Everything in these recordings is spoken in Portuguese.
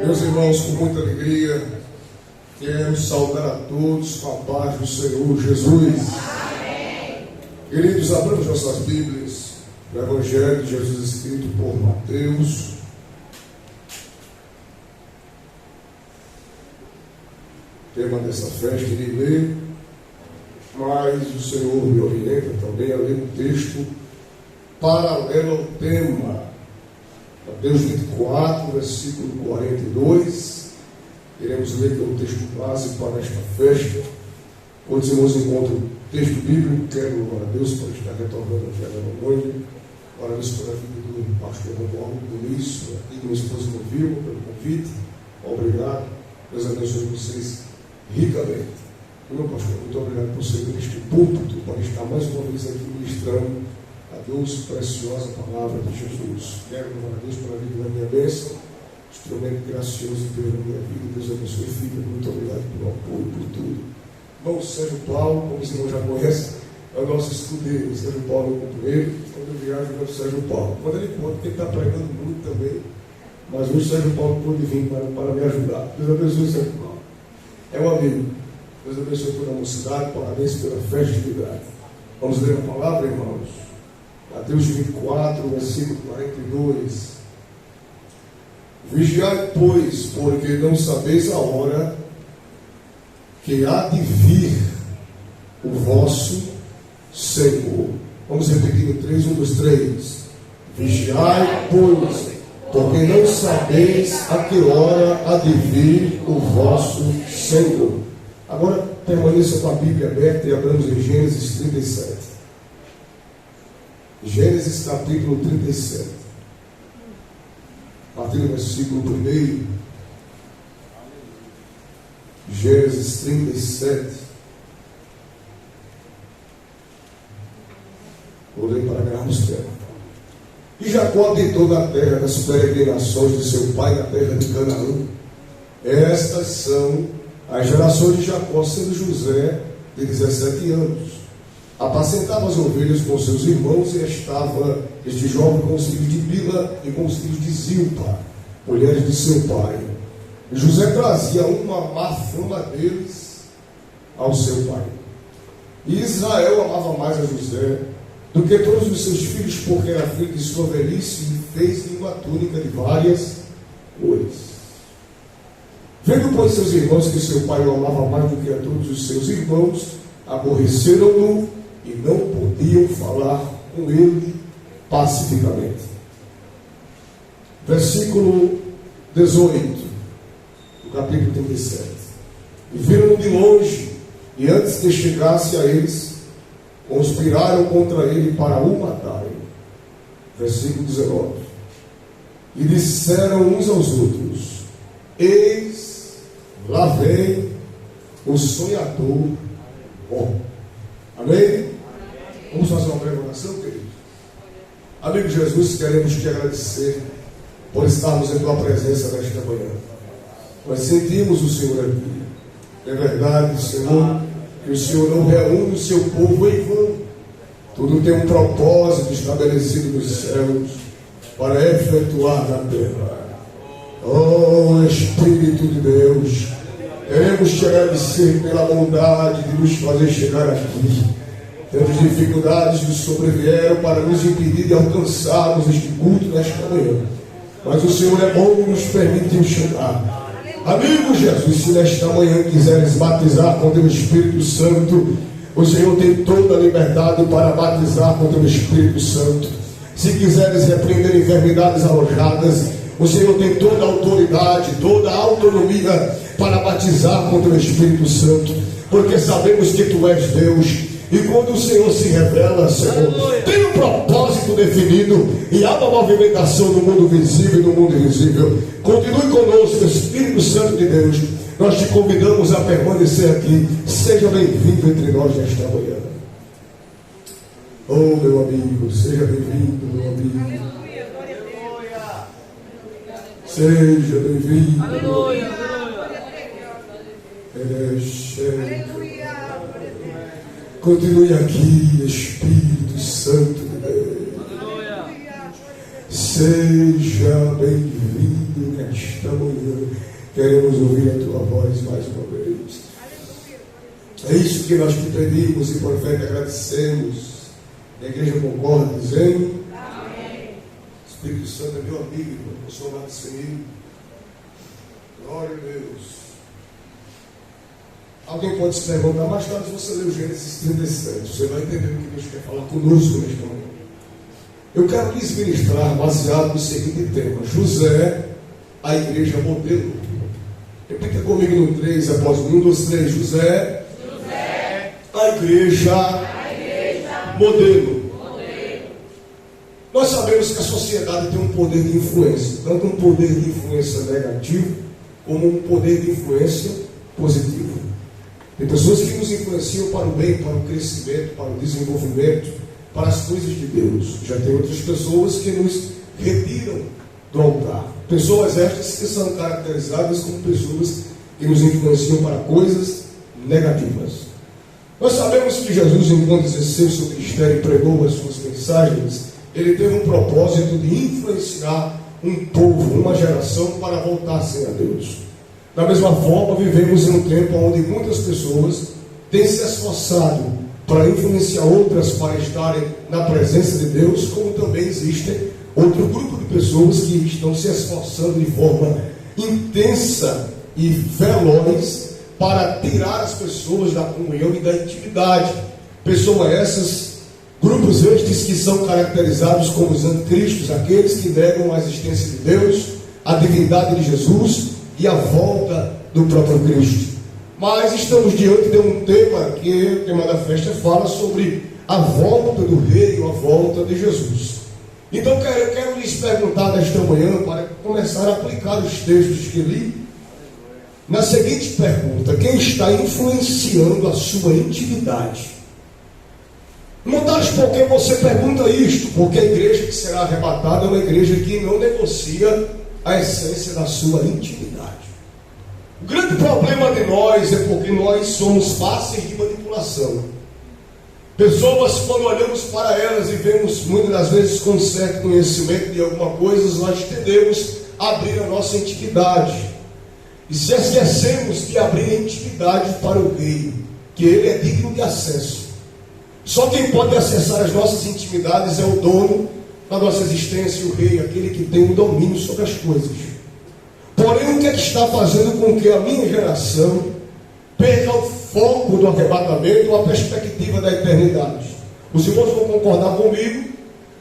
Meus irmãos, com muita alegria, quero saudar a todos com a paz do Senhor Jesus. Amém. Queridos, abramos nossas Bíblias no Evangelho de Jesus escrito por Mateus. Tema dessa festa de ler, mas o Senhor me orienta também a ler um texto paralelo ao tema. Mateus 24, versículo 42. Queremos ler que é o texto básico para esta festa. Quando os irmãos encontram o texto bíblico, quero louvar a Deus por estar retornando a fé da noite. Glória a Deus pela vida do pastor Romualdo, por isso, aqui que minha esposa me viu, pelo convite. Obrigado. Deus abençoe vocês ricamente. Meu pastor, muito obrigado por ser neste púlpito, para estar mais uma vez aqui ministrando a Deus preciosa palavra de Jesus. Quero louvar a Deus pela vida da minha bênção, instrumento gracioso de Deus na minha vida. Deus abençoe, filho. Muito obrigado pelo apoio, por tudo. Irmão Sérgio Paulo, como os irmãos já conhecem, é o nosso escudeiro. Sérgio Paulo é o companheiro. Quando eu viajo, eu o Sérgio Paulo. Quando ele conta, ele está pregando muito também. Mas hoje o Sérgio Paulo pôde vir para me ajudar. Deus abençoe, Sérgio Paulo. É um amigo. Deus abençoe toda a mocidade. Parabéns pela festividade. Vamos ler a palavra, irmãos. Mateus 24, versículo 42. Vigiai, pois, porque não sabeis a hora que há de vir o vosso Senhor. Vamos repetir no 3, 1, 2, 3. Vigiai, pois, porque não sabeis a que hora há de vir o vosso Senhor. Agora permaneça com a Bíblia aberta e abramos em Gênesis 37. Gênesis capítulo 37. A partir do versículo 1. Gênesis 37. Vou ler para ganharmos tempo. E Jacó habitou na terra das peregrinações de seu pai, na terra de Canaã. Estas são as gerações de Jacó, sendo José de 17 anos. Apacentava as ovelhas com seus irmãos e estava este jovem com os filhos de Bila e com os filhos de Zilpa, mulheres de seu pai. E José trazia uma má fama deles ao seu pai. E Israel amava mais a José do que todos os seus filhos, porque era filho de sua velhice e fez-lhe uma túnica de várias cores. Vendo, pois, seus irmãos que seu pai o amava mais do que a todos os seus irmãos, aborreceram-no e não podiam falar com ele pacificamente. Versículo 18, do capítulo 37. E viram-no de longe, e antes que chegasse a eles, conspiraram contra ele para o matarem. Versículo 19. E disseram uns aos outros: eis, lá vem o sonhador bom. Amém? Vamos fazer uma breve oração, queridos? Amigo Jesus, queremos te agradecer por estarmos em tua presença nesta manhã. Nós sentimos o Senhor aqui. É verdade, Senhor, que o Senhor não reúne o seu povo em vão. Tudo tem um propósito estabelecido nos céus para efetuar na terra. Oh, Espírito de Deus, queremos te agradecer pela bondade de nos fazer chegar aqui. Temos dificuldades que sobrevieram para nos impedir de alcançarmos este culto nesta manhã. Mas o Senhor é bom e nos permitiu chegar. Amigo Jesus, se nesta manhã quiseres batizar com teu Espírito Santo, o Senhor tem toda a liberdade para batizar com teu Espírito Santo. Se quiseres repreender enfermidades alojadas, o Senhor tem toda a autoridade, toda a autonomia para batizar com teu Espírito Santo, porque sabemos que tu és Deus. E quando o Senhor se revela, Senhor, tem um propósito definido e há uma movimentação no mundo visível e no mundo invisível. Continue conosco, Espírito Santo de Deus. Nós te convidamos a permanecer aqui. Seja bem-vindo entre nós nesta manhã. Oh, meu amigo, seja bem-vindo, meu amigo. Seja bem-vindo. Aleluia. Continue aqui, Espírito Santo de Deus. Seja bem-vindo nesta manhã queremos ouvir a tua voz mais uma vez. É isso que nós te pedimos e por fé te agradecemos. A igreja concorda dizendo: amém. Espírito Santo é meu amigo, eu sou amado Senhor. Glória a Deus. Alguém pode se levantar mais tarde, se você ler o Gênesis 37, você vai entender o que Deus quer falar conosco neste momento. Eu quero lhes ministrar baseado no seguinte tema: José, a igreja modelo. Repita comigo no 3, após 1, 2, 3. José, a igreja modelo. Nós sabemos que a sociedade tem um poder de influência, tanto um poder de influência negativo, como um poder de influência positivo. Tem pessoas que nos influenciam para o bem, para o crescimento, para o desenvolvimento, para as coisas de Deus. Já tem outras pessoas que nos retiram do altar. Pessoas estas que são caracterizadas como pessoas que nos influenciam para coisas negativas. Nós sabemos que Jesus, enquanto exerceu seu ministério e pregou as suas mensagens, ele teve um propósito de influenciar um povo, uma geração, para voltar-se a Deus. Da mesma forma, vivemos em um tempo onde muitas pessoas têm se esforçado para influenciar outras para estarem na presença de Deus, como também existem outro grupo de pessoas que estão se esforçando de forma intensa e veloz para tirar as pessoas da comunhão e da intimidade. Pessoas essas, grupos estes que são caracterizados como os anticristos, aqueles que negam a existência de Deus, a divindade de Jesus e a volta do próprio Cristo. Mas estamos diante de um tema que o tema da festa fala sobre a volta do rei, a volta de Jesus. Então eu quero lhes perguntar nesta manhã, para começar a aplicar os textos que li, na seguinte pergunta: quem está influenciando a sua intimidade? Notaste por que você pergunta isto? Porque a igreja que será arrebatada é uma igreja que não negocia a essência da sua intimidade. O grande problema de nós é porque nós somos fáceis de manipulação. Pessoas, quando olhamos para elas e vemos muitas das vezes com certo conhecimento de alguma coisa, nós tendemos a abrir a nossa intimidade. E se esquecemos de abrir a intimidade para o rei, que ele é digno de acesso. Só quem pode acessar as nossas intimidades é o dono da nossa existência, o rei, aquele que tem o domínio sobre as coisas. Porém, o que é que está fazendo com que a minha geração perca o foco do arrebatamento, a perspectiva da eternidade? Os irmãos vão concordar comigo,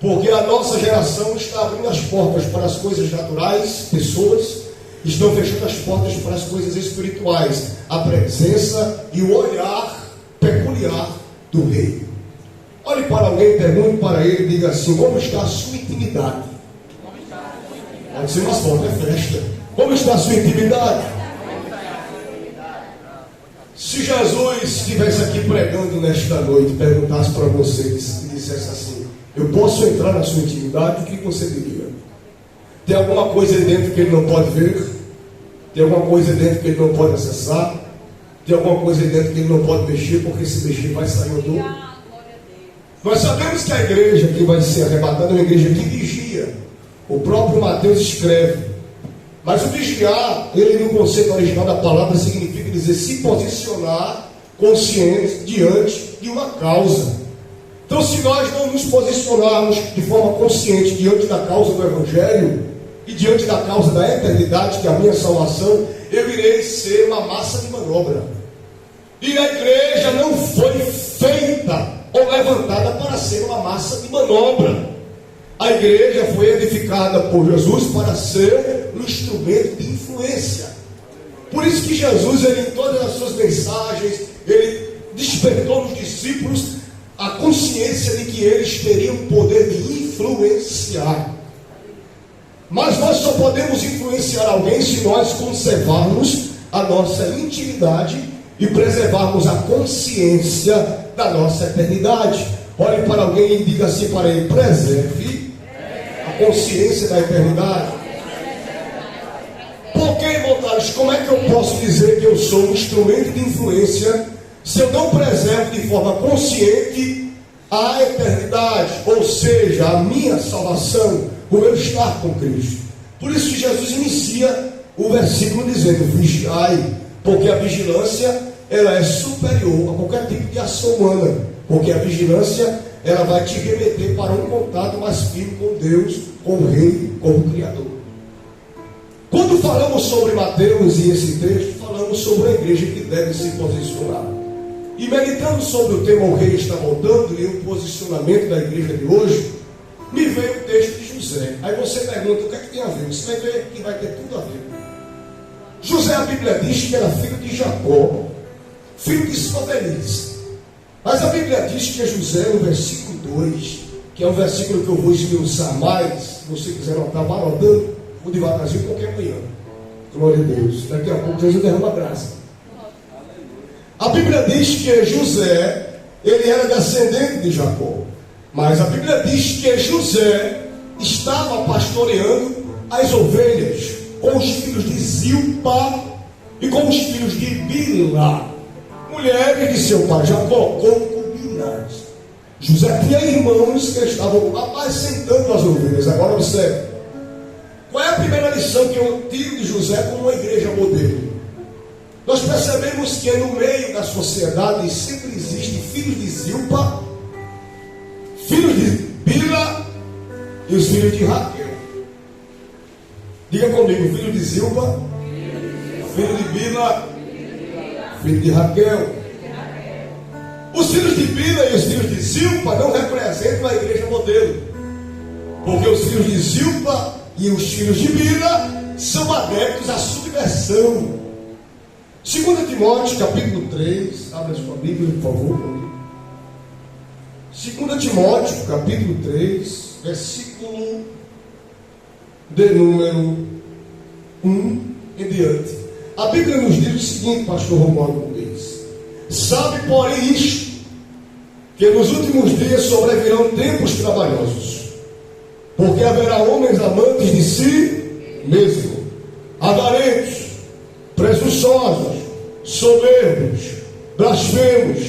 porque a nossa geração está abrindo as portas para as coisas naturais, pessoas, estão fechando as portas para as coisas espirituais, a presença e o olhar peculiar do rei. Olhe para alguém, pergunte para ele, diga assim: como está a sua intimidade? Pode ser mais forte, é festa. Como está a sua intimidade? Se Jesus estivesse aqui pregando nesta noite, perguntasse para vocês e dissesse assim: eu posso entrar na sua intimidade, o que você diria? Tem alguma coisa aí dentro que ele não pode ver? Tem alguma coisa aí dentro que ele não pode acessar? Tem alguma coisa aí dentro que ele não pode mexer, porque se mexer vai sair o dor? Nós sabemos que a igreja que vai ser arrebatada é uma igreja que vigia. O próprio Mateus escreve. Mas o vigiar, ele no conceito original da palavra significa dizer se posicionar consciente diante de uma causa. Então, se nós não nos posicionarmos de forma consciente diante da causa do Evangelho e diante da causa da eternidade, que é a minha salvação, eu irei ser uma massa de manobra. E a igreja não foi feita ou levantada para ser uma massa de manobra. A igreja foi edificada por Jesus para ser um instrumento de influência. Por isso que Jesus, ele, em todas as suas mensagens, ele despertou nos discípulos a consciência de que eles teriam o poder de influenciar. Mas nós só podemos influenciar alguém se nós conservarmos a nossa intimidade e preservarmos a consciência da nossa eternidade. Olhe para alguém e diga assim para ele: preserve a consciência da eternidade. Por que, irmão Tales, como é que eu posso dizer que eu sou um instrumento de influência se eu não preservo de forma consciente a eternidade, ou seja, a minha salvação, o meu estar com Cristo? Por isso que Jesus inicia o versículo dizendo: vigiai, porque a vigilância ela é superior a qualquer tipo de ação humana, porque a vigilância ela vai te remeter para um contato mais firme com Deus, com o Rei, com o Criador. Quando falamos sobre Mateus e esse texto, falamos sobre a igreja que deve se posicionar. E meditando sobre o tema "O Rei está voltando" e o posicionamento da igreja de hoje, me veio o texto de José. Aí você pergunta: o que é que tem a ver? Você vai ver que vai ter tudo a ver. José, a Bíblia diz que era filho de Jacó, filho de sua velhice. Mas a Bíblia diz que José, no versículo 2, que é um versículo que eu vou esmiuçar mais, se você quiser anotar, vá anotando, vou devagarzinho qualquer manhã. Glória a Deus. Daqui a pouco Jesus derrama a graça. A Bíblia diz que José, ele era descendente de Jacó. Mas a Bíblia diz que José estava pastoreando as ovelhas com os filhos de Zilpa e com os filhos de Bila, mulheres de seu pai Jacó, concubinas. José tinha irmãos que estavam apacentando as ovelhas. Agora observe, qual é a primeira lição que eu tiro de José como uma igreja modelo? Nós percebemos que no meio da sociedade sempre existem filhos de Zilpa, filhos de Bila e os filhos de Raquel. Diga comigo: filho de Zilpa, filho de Bila, filho de Raquel. Os filhos de Bila e os filhos de Zilpa não representam a igreja modelo, porque os filhos de Zilpa e os filhos de Bila são adeptos à subversão. 2 Timóteo capítulo 3, abra sua Bíblia, por favor. 2 Timóteo capítulo 3, versículo de número 1 em diante. A Bíblia nos diz o seguinte, pastor Romualdo Luiz: sabe, porém, isto, que nos últimos dias sobrevirão tempos trabalhosos, porque haverá homens amantes de si mesmo, avarentos, presunçosos, soberbos, blasfemos,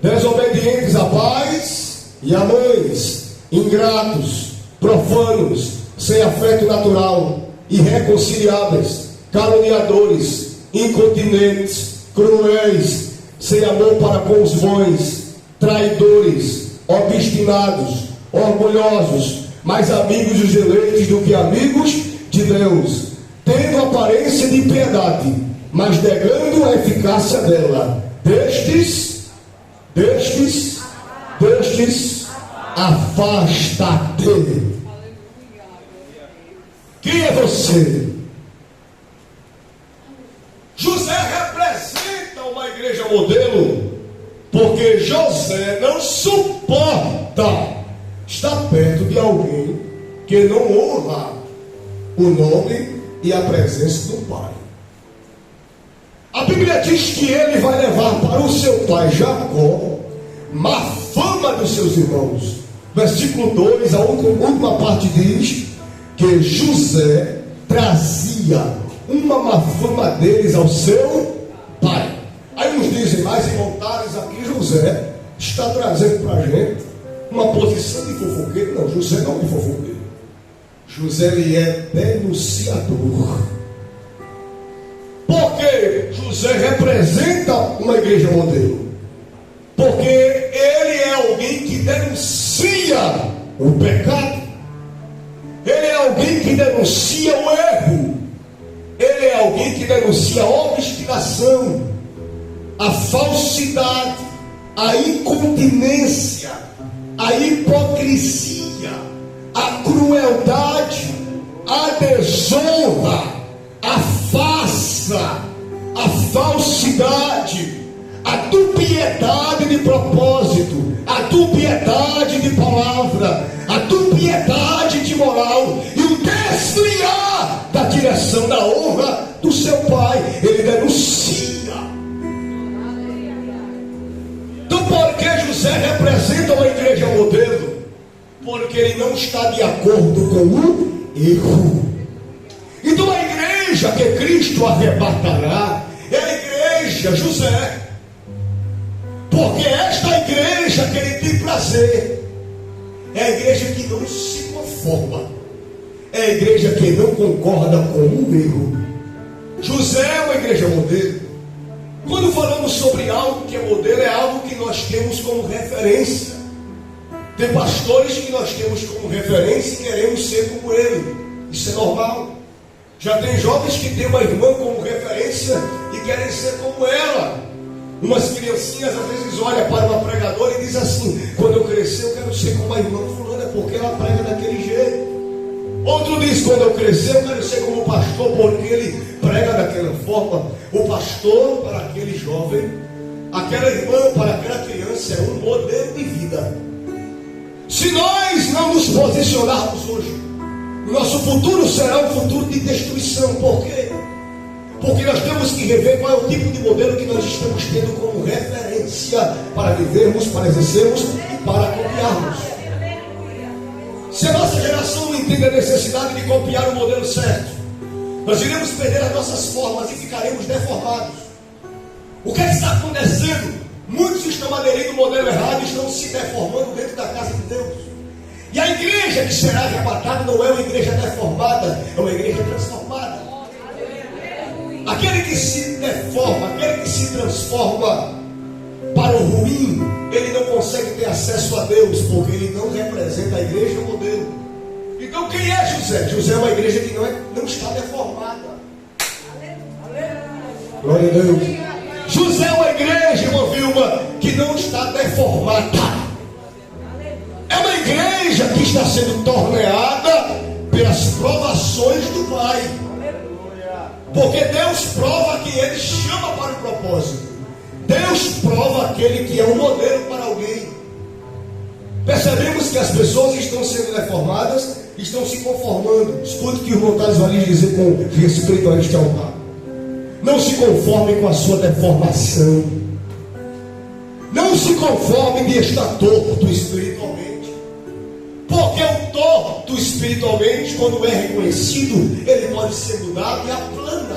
desobedientes a pais e a mães, ingratos, profanos, sem afeto natural, irreconciliáveis, caluniadores, incontinentes, cruéis, sem amor para com os bons, traidores, obstinados, orgulhosos, mais amigos dos eleitos do que amigos de Deus, tendo aparência de piedade, mas negando a eficácia dela. Destes, afasta-te. Quem é você? José representa uma igreja modelo, porque José não suporta estar perto de alguém que não honra o nome e a presença do pai. A Bíblia diz que ele vai levar para o seu pai Jacó má fama dos seus irmãos. Versículo 2, a última parte diz que José trazia uma má fama deles ao seu pai. Aí nos dizem, mais em Montares, aqui José está trazendo para a gente uma posição de fofoqueiro. Não, José não é fofoqueiro. José ele é denunciador. Porque José representa uma igreja modelo. Porque ele é alguém que denuncia o pecado. Ele é alguém que denuncia o erro. Ele é alguém que denuncia a obstinação, a falsidade, a incontinência, a hipocrisia, a crueldade, a desonra, a farsa, a falsidade, a dubiedade de propósito, a dubiedade de palavra, a dubiedade de moral e o desviar da direção da honra do seu pai. Ele denuncia. Então, por que José representa uma igreja modelo? Porque ele não está de acordo com o erro. Então a igreja que Cristo arrebatará é a igreja José. Porque esta igreja que ele tem prazer é a igreja que não se conforma, é a igreja que não concorda com o erro. José é uma igreja modelo. Quando falamos sobre algo que é modelo, é algo que nós temos como referência. Tem pastores que nós temos como referência e queremos ser como ele. Isso é normal. Já tem jovens que têm uma irmã como referência e querem ser como ela. Umas criancinhas às vezes olham para uma pregadora e dizem assim: quando eu crescer eu quero ser como a irmã fulana, porque ela prega daquele jeito. Outro diz: quando eu crescer eu quero ser como o pastor, porque ele prega daquela forma. O pastor para aquele jovem, aquela irmã para aquela criança é um modelo de vida. Se nós não nos posicionarmos hoje, o nosso futuro será um futuro de destruição. Por quê? Porque nós temos que rever qual é o tipo de modelo que nós estamos tendo como referência para vivermos, para exercermos e para copiarmos. Se a nossa geração não entende a necessidade de copiar o modelo certo, nós iremos perder as nossas formas e ficaremos deformados. O que está acontecendo? Muitos estão aderindo ao modelo errado e estão se deformando dentro da casa de Deus. E a igreja que será arrebatada não é uma igreja deformada, é uma igreja transformada. Aquele que se deforma, aquele que se transforma para o ruim, ele não consegue ter acesso a Deus, porque ele não representa a igreja modelo. Então quem é José? José é uma igreja que não está deformada. Glória a Deus. José é uma igreja, irmã Vilma, que não está deformada. É uma igreja que está sendo torneada pelas provações do Pai. Porque Deus prova que Ele chama para o propósito. Deus prova aquele que é um modelo para alguém. Percebemos que as pessoas estão sendo deformadas, estão se conformando. Escute o que o irmão Thales vai lhes dizer com respeito a este altar. Não se conforme com a sua deformação. Não se conforme de estar torto espiritualmente. Porque o torto espiritualmente, quando é reconhecido, ele pode ser mudado e aplanado.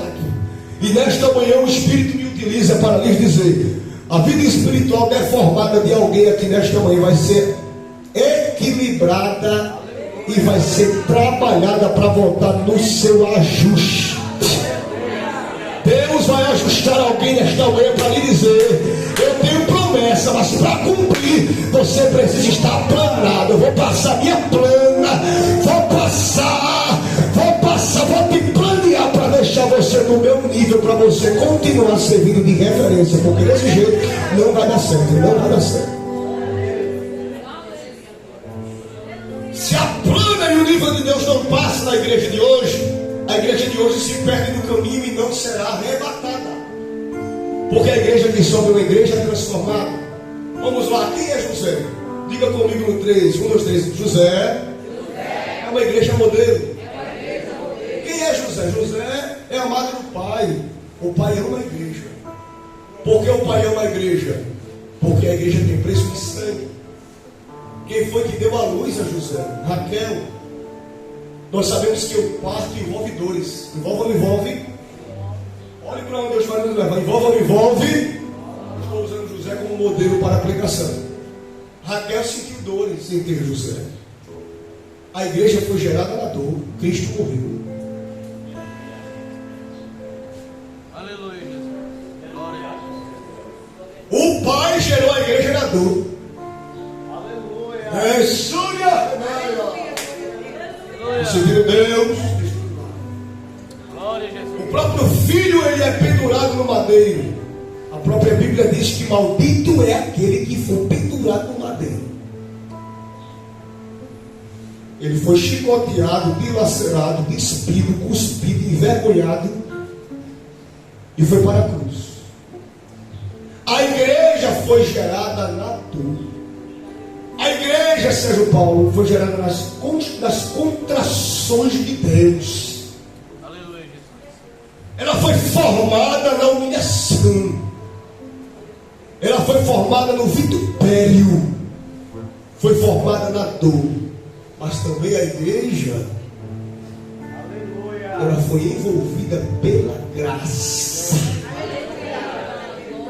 E nesta manhã o Espírito me utiliza para lhes dizer: a vida espiritual deformada de alguém aqui nesta manhã vai ser equilibrada e vai ser trabalhada para voltar no seu ajuste. Deus vai ajustar alguém nesta manhã para lhe dizer: eu tenho promessa, mas para cumprir você precisa estar aplanado. Eu vou passar minha plana, vou te planear para deixar você no meu nível, para você continuar servindo de referência, porque desse jeito não vai dar certo, não vai dar certo. Se a plana e o nível de Deus não passa na igreja de hoje, a igreja de hoje se perde no caminho e não será arrebatada. Porque a igreja que sobe é uma igreja transformada. Vamos lá, quem é José? Diga comigo no 3, 1, 2, 3. José é uma igreja modelo. Quem é José? José é amado do Pai. O Pai ama a igreja. Por que o Pai ama a igreja? Porque a igreja tem preço de sangue. Quem foi que deu a luz a José? Raquel. Nós sabemos que o parto envolve dores. Envolve ou não envolve? Olhe para onde Deus vai nos levar. Envolve ou não envolve? Estou usando José como modelo para a aplicação. Raquel sentiu dores em ter José. A igreja foi gerada na dor. Cristo morreu. Aleluia, Jesus. Glória a Deus. O Pai gerou a igreja na dor. Aleluia. É Súria. Você viu Deus? Glória a Jesus. O próprio filho, ele é pendurado no madeiro. A própria Bíblia diz que maldito é aquele que for pendurado no madeiro. Ele foi chicoteado, dilacerado, despido, cuspido, envergonhado e foi para a cruz. A igreja foi gerada na dor. A igreja, Sérgio Paulo, foi gerada nas contrações de Deus. Aleluia, Jesus. Ela foi formada na humilhação. Ela foi formada no vitupério. Foi formada na dor. Mas também a igreja, ela foi envolvida pela graça.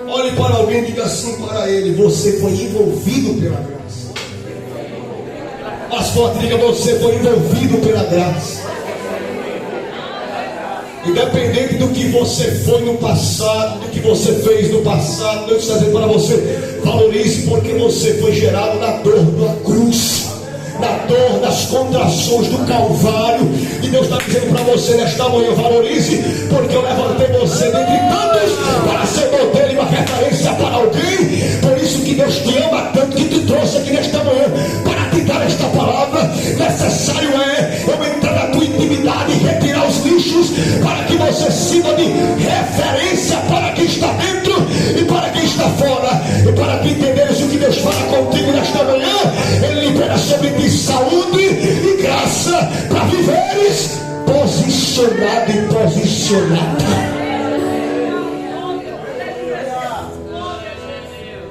Olhe para alguém e diga assim para ele: você foi envolvido pela graça. As fotos, diga: você foi envolvido pela graça. Independente do que você foi no passado, do que você fez no passado, Deus está dizendo para você: valorize, porque você foi gerado na dor da cruz, na dor das contrações do Calvário. E Deus está dizendo para você nesta manhã: valorize, porque eu levantei você dentre tantos para ser modelo e uma referência para alguém. Por isso que Deus te ama tanto, que te trouxe aqui nesta manhã para te dar esta palavra. Necessário é eu entrar na tua intimidade e retirar os lixos, para que você sirva de referência para quem está dentro e para quem está fora. E para que entenderes o que Deus fala contigo nesta manhã, Ele libera sobre ti saúde e graça para viveres posicionado e posicionada.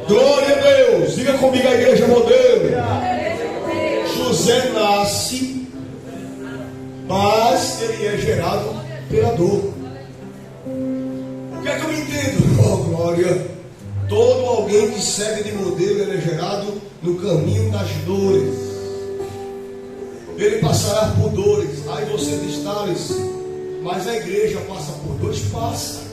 Glória a Deus. Diga comigo, a igreja modelo. José nasce, mas ele é gerado pela dor. O que é que eu me entendo? Oh, glória. Todo alguém que segue de modelo, ele é gerado no caminho das dores. Ele passará por dores. Aí você diz: Thales, mas a igreja passa por dores? Passa.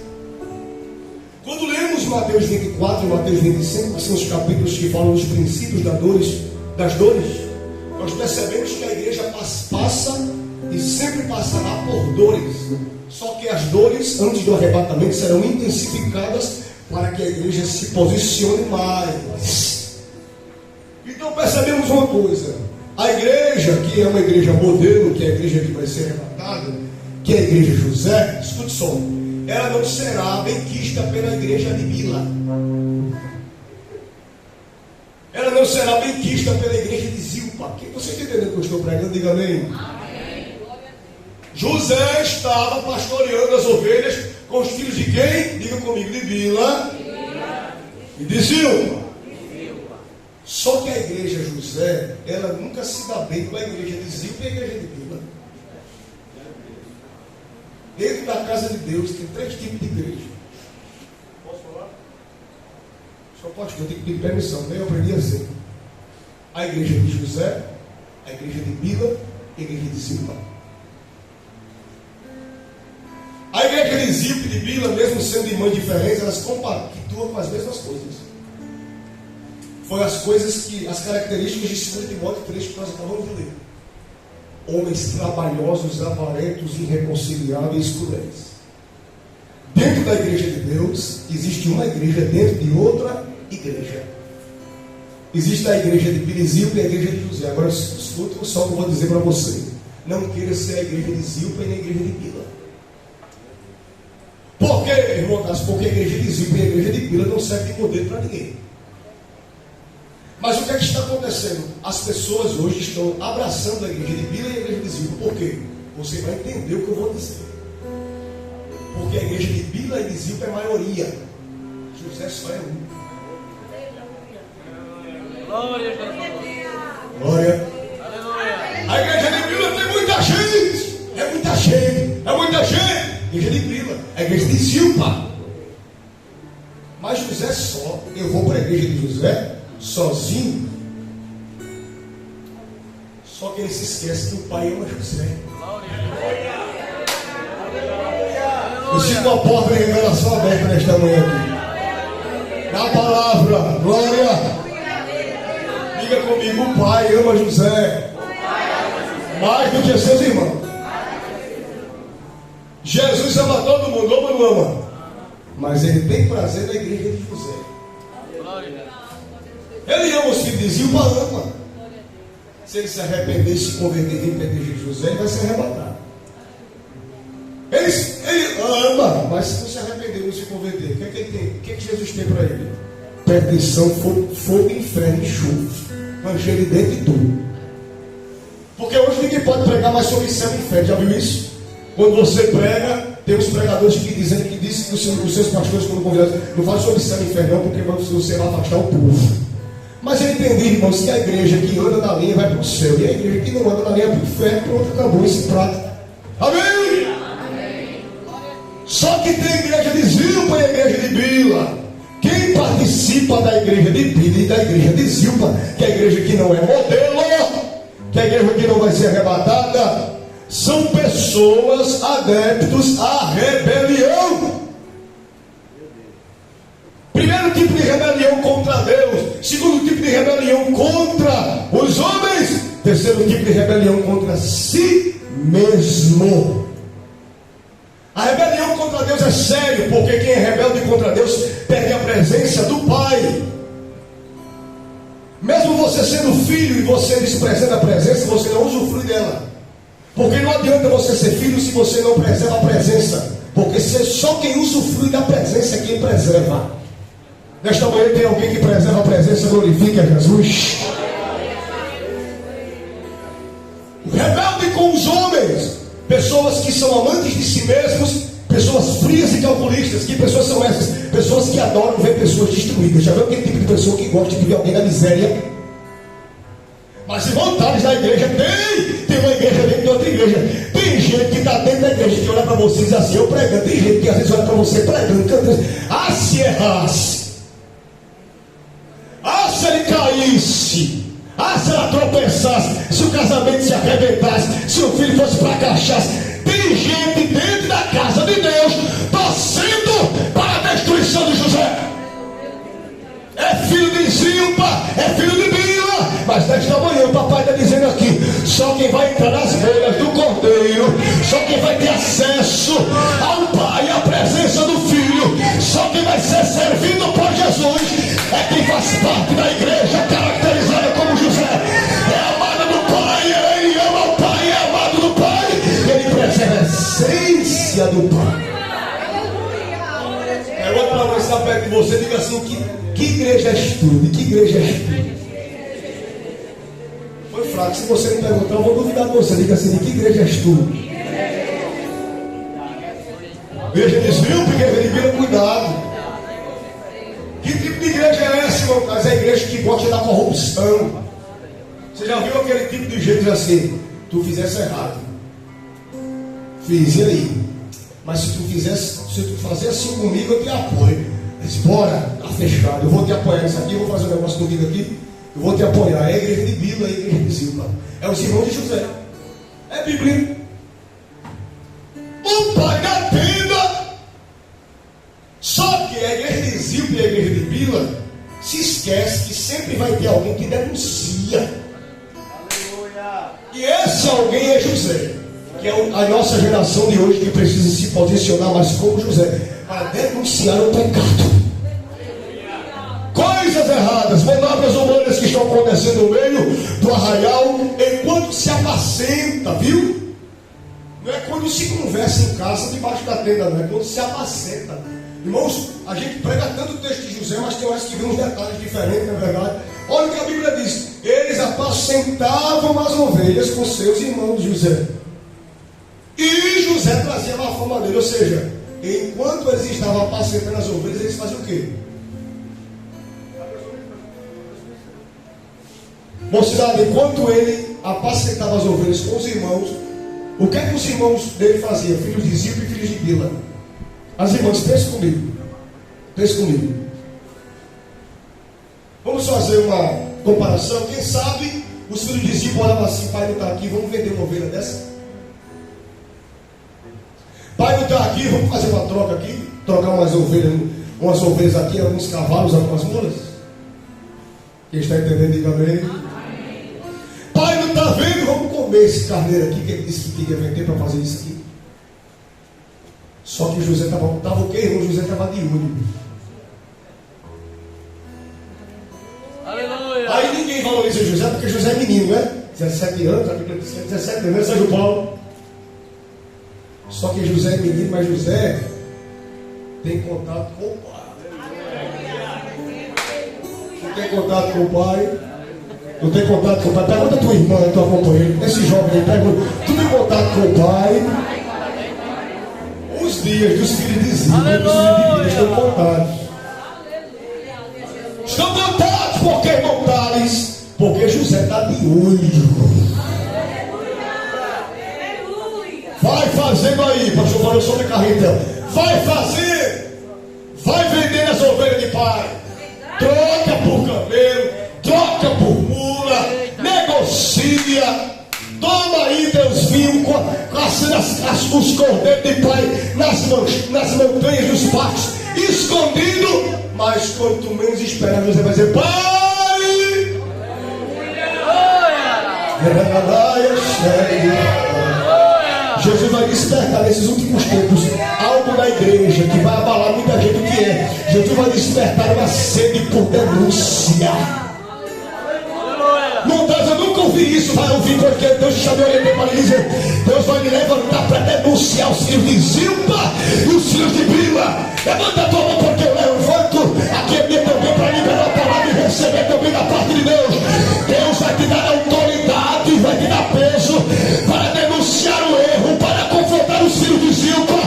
Quando lemos Mateus 24 e Mateus 25, que são os capítulos que falam dos princípios das dores, nós percebemos que a igreja passa e sempre passará por dores. Só que as dores, antes do arrebatamento, serão intensificadas para que a igreja se posicione mais. Então percebemos uma coisa: a igreja, que é uma igreja modelo, que é a igreja que vai ser arrebatada, que é a igreja José, escute só, ela não será benquista pela igreja de Bila. Ela não será benquista pela igreja de Zilpa. Quem você está entendendo que eu estou pregando? Diga amém. Amém. José estava pastoreando as ovelhas com os filhos de quem? Diga comigo: de Bila e de Zilpa. Só que a igreja José, ela nunca se dá bem com a igreja de Zilpa e a igreja de Bila. Dentro da casa de Deus tem 3 tipos de igreja. Posso falar? Só pode, eu tenho que pedir permissão, nem eu aprendi assim. A igreja de José, a igreja de Bila e a igreja de Zilpa. A igreja de Zilpa e de Bila, mesmo sendo irmãs diferentes, elas compactuam com as mesmas coisas. Foi as características de 2 Timóteo 3 que nós acabamos de ler. Homens trabalhosos, avarentos, irreconciliáveis, cruéis. Dentro da igreja de Deus, existe uma igreja dentro de outra igreja. Existe a igreja de Bila e Zilpa e a igreja de José. Agora escute o som que eu vou dizer para você: não queira ser a igreja de Zilpa e nem a igreja de Bila. Por quê, irmão? Porque a igreja de Zilpa e a igreja de Bila não servem de modelo para ninguém. Mas o que é que está acontecendo? As pessoas hoje estão abraçando a igreja de Bila e a igreja de Zilpa. Por quê? Você vai entender o que eu vou dizer. Porque a igreja de Bila e de Zilpa é maioria. José só é um. Glória a Jesus. Glória. Aleluia. A igreja de Bila tem muita gente. É muita gente. É muita gente. A igreja de Bila. A igreja de Zilpa. Mas José só. Eu vou para a igreja de José sozinho. Só que ele se esquece que o pai ama José. Eu sinto a porta de revelação aberta nesta manhã aqui. Na palavra, glória. Diga comigo: o pai ama José mais do que seus irmãos. Jesus ama todo mundo, ama ou não ama? Mas ele tem prazer na igreja de José. Ele ama os filhos de Zilpa, ama. Se ele se arrepender e se converter dentro da igreja de José, ele vai se arrebatar. Ele ama, mas se não se arrepender e não se converter, o que é que ele tem? O que é que Jesus tem para ele? Perdição, fogo, inferno e chuva. Ranger ele dentro de tudo. Porque hoje ninguém pode pregar mais sobre céu e inferno. Já viu isso? Quando você prega, tem uns pregadores que dizem que os seus pastores, quando convidados, não falam sobre céu e inferno, não, porque você vai afastar o povo. Mas eu entendi, irmãos, que a igreja que anda na linha vai para o céu, e a igreja que não anda na linha vai para o inferno. Pronto, acabou esse prato. Amém? Amém. Só que tem a igreja de Zilpa e a igreja de Bila. Quem participa da igreja de Bila e da igreja de Zilpa, que é a igreja que não é modelo, que é a igreja que não vai ser arrebatada, são pessoas adeptos à rebelião. Primeiro tipo de rebelião contra Deus. Segundo tipo de rebelião contra os homens. Terceiro tipo de rebelião contra si mesmo. A rebelião contra Deus é sério, porque quem é rebelde contra Deus perde a presença do Pai. Mesmo você sendo filho e você desprezando a presença, você não usufrui dela. Porque não adianta você ser filho se você não preserva a presença. Porque só quem usufrui da presença é quem preserva. Nesta manhã tem alguém que preserva a presença, glorifica Jesus. Rebelde com os homens, pessoas que são amantes de si mesmos, pessoas frias e calculistas. Que pessoas são essas? Pessoas que adoram ver pessoas destruídas. Já viu aquele tipo de pessoa que gosta de ver alguém na miséria? Mas se voltares na igreja, tem uma igreja dentro de outra igreja. Tem gente que está dentro da igreja que olha para você e diz assim, eu pregando. Tem gente que às vezes olha para você pregando, cantando. Ah, se errasse. Ah, se ele caísse. Ah, se ela tropeçasse. Se o casamento se arrebentasse. Se o filho fosse para a cachaça. Tem gente dentro da casa de Deus torcendo para a destruição de José. É filho de Zilpa, é filho de Bila. Mas nesta manhã o papai está dizendo aqui, só quem vai entrar nas bolhas do Cordeiro, só quem vai ter acesso ao Pai, à presença do Filho, só quem vai ser servido por Jesus, é quem faz parte da igreja caracterizada como José. É amado do Pai, ele ama o Pai, é amado do Pai, ele preserva a essência do Pai. É outra palavra que está perto de você, diga assim, que igreja és tu? De que igreja és tu? Foi fraco, se você não perguntar, eu vou duvidar de você. Diga assim, de que igreja és tu? Igreja de Zilpa, igreja de Bila, cuidado. Que tipo de igreja é essa, irmão? Mas é a igreja que gosta da corrupção. Você já viu aquele tipo de gente assim? Tu fizesse errado. Fiz, e aí? Mas se tu fazer assim comigo, eu te apoio. Mas bora, tá fechado. Eu vou te apoiar nisso aqui, eu vou fazer um negócio comigo aqui. Eu vou te apoiar. É a igreja de Bila, é a igreja de Zilpa. É os irmãos de José. É Bíblia. O pai da tenda. Só que a igreja de Zilpa e a igreja de Bila se esquece que sempre vai ter alguém que denuncia. Aleluia. E esse alguém é José. Que é a nossa geração de hoje que precisa se posicionar mais como José. Para denunciar o pecado. Coisas erradas, manobras humanas que estão acontecendo no meio do arraial, enquanto se apacenta, viu? Não é quando se conversa em casa debaixo da tenda, não é quando se apacenta. Irmãos, a gente prega tanto o texto de José, mas tem horas que vê uns detalhes diferentes, na verdade. Olha o que a Bíblia diz: eles apacentavam as ovelhas com seus irmãos José, e José trazia a fama dele, ou seja, enquanto eles estavam apacentando as ovelhas, eles faziam o quê? Mocidade, enquanto ele apacentava as ovelhas com os irmãos, o que é que os irmãos dele faziam? Filhos de Zilpa e filhos de Bila. As irmãs, pense comigo. Pense comigo. Vamos fazer uma comparação. Quem sabe os filhos de Zilpa olhavam assim: pai não está aqui, vamos vender uma ovelha dessa? Pai não está aqui, vamos fazer uma troca aqui, trocar umas ovelhas aqui, alguns cavalos, algumas mulas. Quem está entendendo, diga amém. Pai não está vendo, vamos comer esse carneiro aqui que ele disse que queria vender para fazer isso aqui. Só que José estava o quê, irmão? José estava de olho. Aleluia. Aí ninguém valoriza José porque José é menino, né? 17 anos, 17 anos, né, Sérgio Paulo? Só que José é menino, mas José tem contato com o pai. Não tem contato com o pai. Não tem contato com o pai. Pergunta a tua irmã, a tua companheira. Esse jovem aí, pergunta. Tu tem contato com o pai? Os dias dos filhos de Zilpa e dos filhos de Bila estão contados. Estão contados, porque irmão Tales? Porque José está de olho. Vai fazendo aí, pastor, falou sobre carretão. Vai fazer. Vai vender as ovelhas de pai. Troca por camelo, troca por mula, negocia. Toma aí teus novinho, os cordeiros de pai nas montanhas dos pastos, escondido. Mas quanto menos esperar, você vai dizer: Pai! Jesus vai despertar nesses últimos tempos algo na igreja que vai abalar muita gente. O que é? Jesus vai despertar uma sede por denúncia. Montas, eu nunca ouvi isso. Vai ouvir, porque Deus chamou ele para dizer: Deus vai me levantar para denunciar os filhos de Zilpa e os filhos de Bila. Levanta a tua mão, porque eu levanto aqui é minha também para liberar a palavra e receber também da parte de Deus. Deus vai te dar autoridade, vai te dar peso para denunciar o erro, para confrontar os filhos de Zilpa,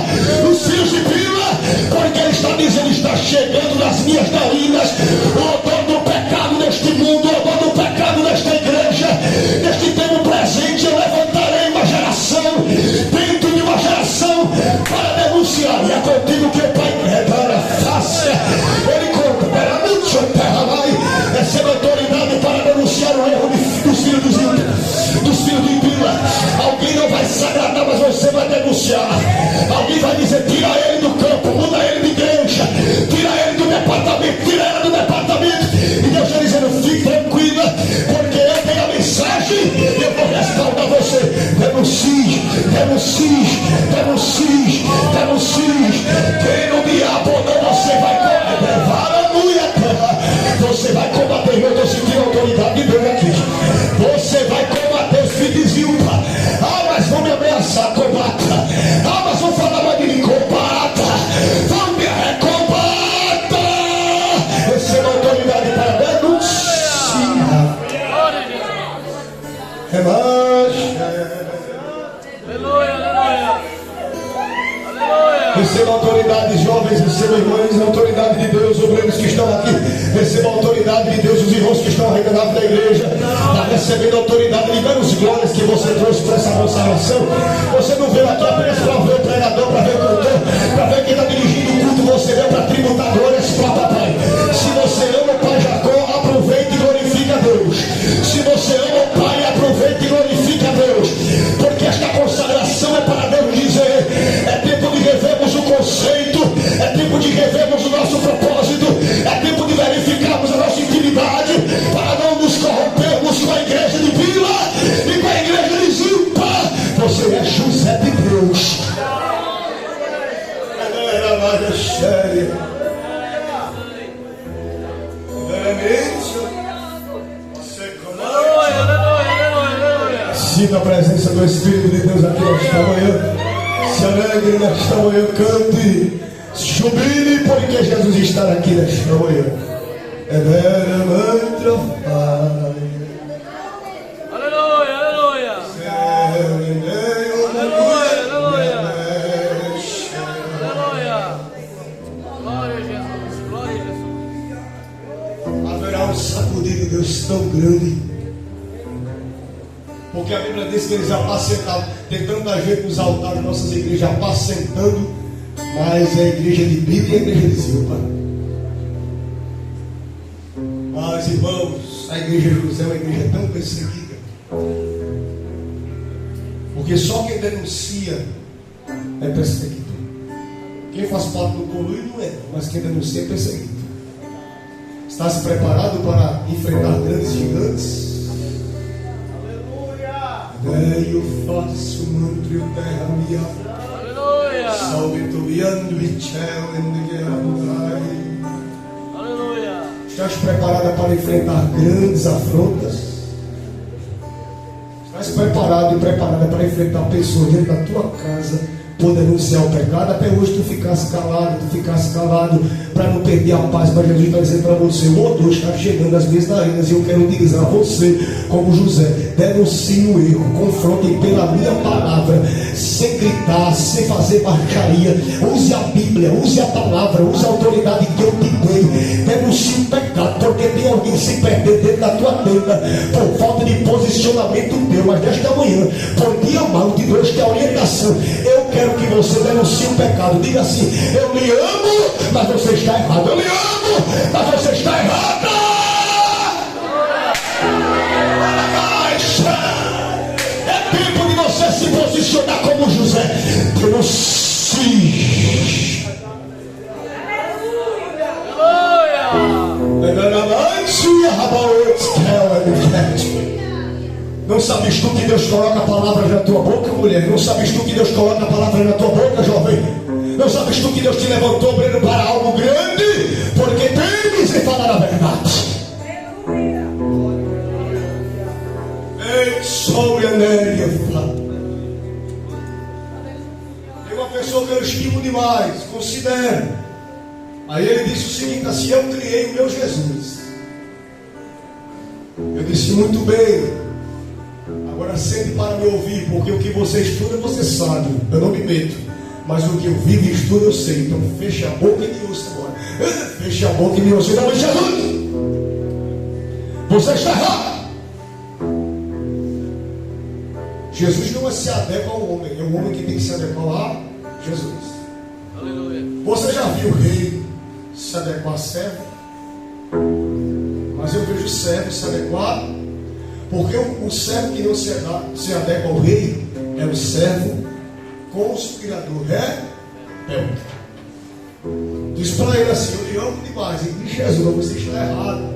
os filhos de Bila, porque ele está dizendo: está chegando nas minhas narinas o odor do pecado neste mundo, o odor do pecado nesta igreja. Neste tempo presente eu levantarei uma geração, dentro de uma geração, para denunciar. E é contigo que o Pai prepara a face. Ele conta, para muito terra vai, recebe autoridade para denunciar o erro dos filhos de Zilpa, dos filhos de Bila. Alguém não vai se agradar, mas você vai denunciar. Alguém vai dizer: tira ele do campo, muda ele de igreja, tira ele do departamento, tira ela do departamento. E Deus está dizendo: fique tranquila, porque eu tenho a mensagem e eu vou respaldar você. Denuncie, denuncie, denuncie, denuncie. Quem no diabo não, você vai combater. Aleluia, você vai combater. Eu estou sentindo a autoridade de Deus aqui. Você vai combater os filhos de Zilpa. Ah, mas vão me ameaçar, combata. Ah, mas vão falar mais de mim, combata. Vão me combata. Receba autoridade para denunciar. Receba autoridade, jovens, receba irmãs, a autoridade de Deus, obreiros que estão aqui, receba a autoridade de Deus, os irmãos que estão arrecadados da igreja, está recebendo autoridade. Libera os glórias que você trouxe para essa consagração. Você não veio aqui apenas para ver o pregador, para ver o cantor, para ver quem está dirigindo o culto. Você veio para tributar glórias para papai. Se você ama o pai Jacó, aproveite e glorifique a Deus. Se você ama o pai, aproveite e glorifique a Deus, porque esta consagração é para Deus dizer: é tempo de revermos o conceito, é tempo de revermos o nosso propósito, é tempo de verificarmos a nossa intimidade, para não nos corrompermos com a igreja de Bila e com a igreja de Zilpa. Você é José de Deus. Sinta a presença do Espírito de Deus aqui nesta manhã. Se alegre nesta manhã, cante, jubile, porque Jesus está aqui nesta manhã. Aleluia, aleluia. Aleluia, aleluia. Glória a Jesus, glória a Jesus. Haverá um sacudir de Deus tão grande, porque a Bíblia diz que eles apacentavam. Tem tanta gente nos altares das nossas igrejas apacentando, mas é a igreja de Bila e a igreja de Zilpa. Mas irmãos, a igreja de José é uma igreja tão perseguida, porque só quem denuncia é perseguido. Quem faz parte do conluio não é, mas quem denuncia é perseguido. Está se preparado para enfrentar grandes gigantes? Eu faço mantra terra minha. Aleluia. Salve-tu e céu Aleluia. Estás preparada para enfrentar grandes afrontas? Estás preparado e preparada para enfrentar pessoas dentro da tua casa por denunciar o pecado? Até hoje tu ficasse calado para não perder a paz. Mas Jesus está dizendo para você: o odor está chegando às minhas narinas, e eu quero dizer a você, como José: denuncie o erro, confronte pela minha palavra, sem gritar, sem fazer baixaria. Use a Bíblia, use a palavra, use a autoridade que eu te dei. Denuncie o pecado, porque tem alguém se perder dentro da tua tenda por falta de posicionamento teu. Mas nesta manhã, por dia mal de Deus, que é a orientação, eu quero que você denuncie o pecado. Diga assim: eu lhe amo, mas você está errado. Eu lhe amo, mas você está errada. É tempo de você você se posicionar como José, denuncie. Não sabes tu que Deus coloca palavras na tua boca, mulher? Não sabes tu que Deus coloca palavras na tua boca, jovem? Não sabes tu que Deus te levantou para algo grande? Porque temes em falar a verdade. Ei, sobre a Néria. Tem uma pessoa que eu estimo demais, considero. Aí ele disse o seguinte: assim, eu criei o meu Jesus. Eu disse: muito bem, agora sente para me ouvir, porque o que você estuda você sabe, eu não me meto, mas o que eu vivo e estudo eu sei. Então fecha a boca e me ouça agora. Fecha a boca e me ouça. Não, Jesus, você está errado. Jesus não se adequa ao homem, é o homem que tem que se adequar a Jesus. Aleluia. Você já viu o rei se adequar a servo? Mas eu vejo o servo se adequar, porque o servo que não se adequa ao rei é o servo conspirador, rebelde. Diz para ele assim: eu lhe amo demais. Ele diz: Jesus, você está errado.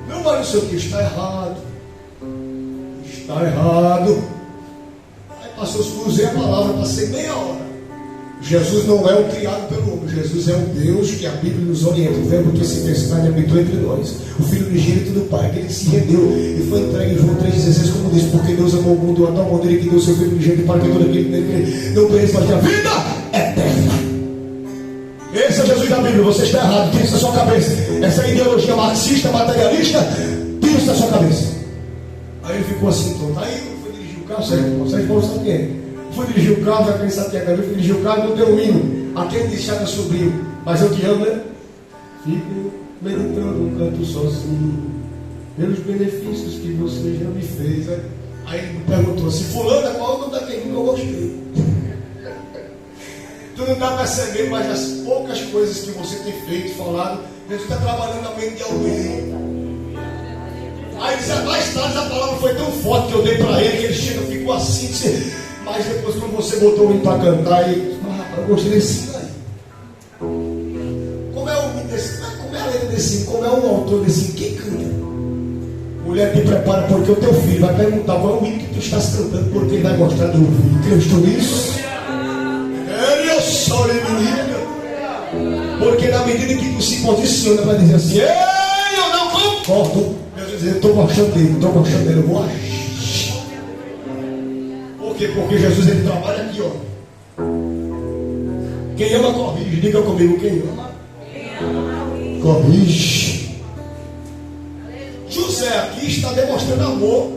Não, mas não sei o que está errado. Está errado. Aí passou, usei a palavra, passei meia hora. Jesus não é o criado pelo homem, Jesus é o Deus que a Bíblia nos orienta. O verbo que se fez carne habitou entre nós, o Filho unigênito do Pai, aquele que se rendeu e foi entregue em João 3,16, como diz: porque Deus amou o mundo a tal maneira que deu o seu Filho unigênito para que todo aquele que nele não pereça, mas tenha vida eterna. Esse é Jesus da Bíblia. Você está errado, tira isso da sua cabeça. Essa ideologia marxista, materialista, tira isso da sua cabeça. Aí ele ficou assim todo. Aí foi dirigir o carro, Sérgio Paulo sabe quem é. Fui dirigir o carro, já pensava que era. Fui dirigir o carro, não deu um hino. Aquele disse: Chaga sobrinho, mas eu te amo, né? Fico meditando um canto sozinho, pelos benefícios que você já me fez. Aí ele me perguntou assim: fulano, qual é o nome daquele que eu gostei? Tu não está percebendo, mas as poucas coisas que você tem feito, falado, Deus está trabalhando na mente de alguém. Aí mais tarde a palavra foi tão forte que eu dei para ele, que ele chega, ficou assim, disse, mas depois quando você botou o hino para cantar, ele, eu gostei desse hino aí. Como é o hino desse? Como é a letra desse hino? Como é o autor desse hino? Quem canta? Mulher, te prepara, porque o teu filho vai perguntar qual é o hino que tu estás cantando, porque ele vai gostar de ouvir. Acreditou nisso? Ele é só menino. Porque na medida que tu se posiciona para dizer assim, ei, eu não concordo. Eu estou gostando dele, eu vou agir. Por quê? Porque Jesus ele trabalha aqui, ó. Quem ama, corrige. Diga comigo, quem ama, corrige. José aqui está demonstrando amor.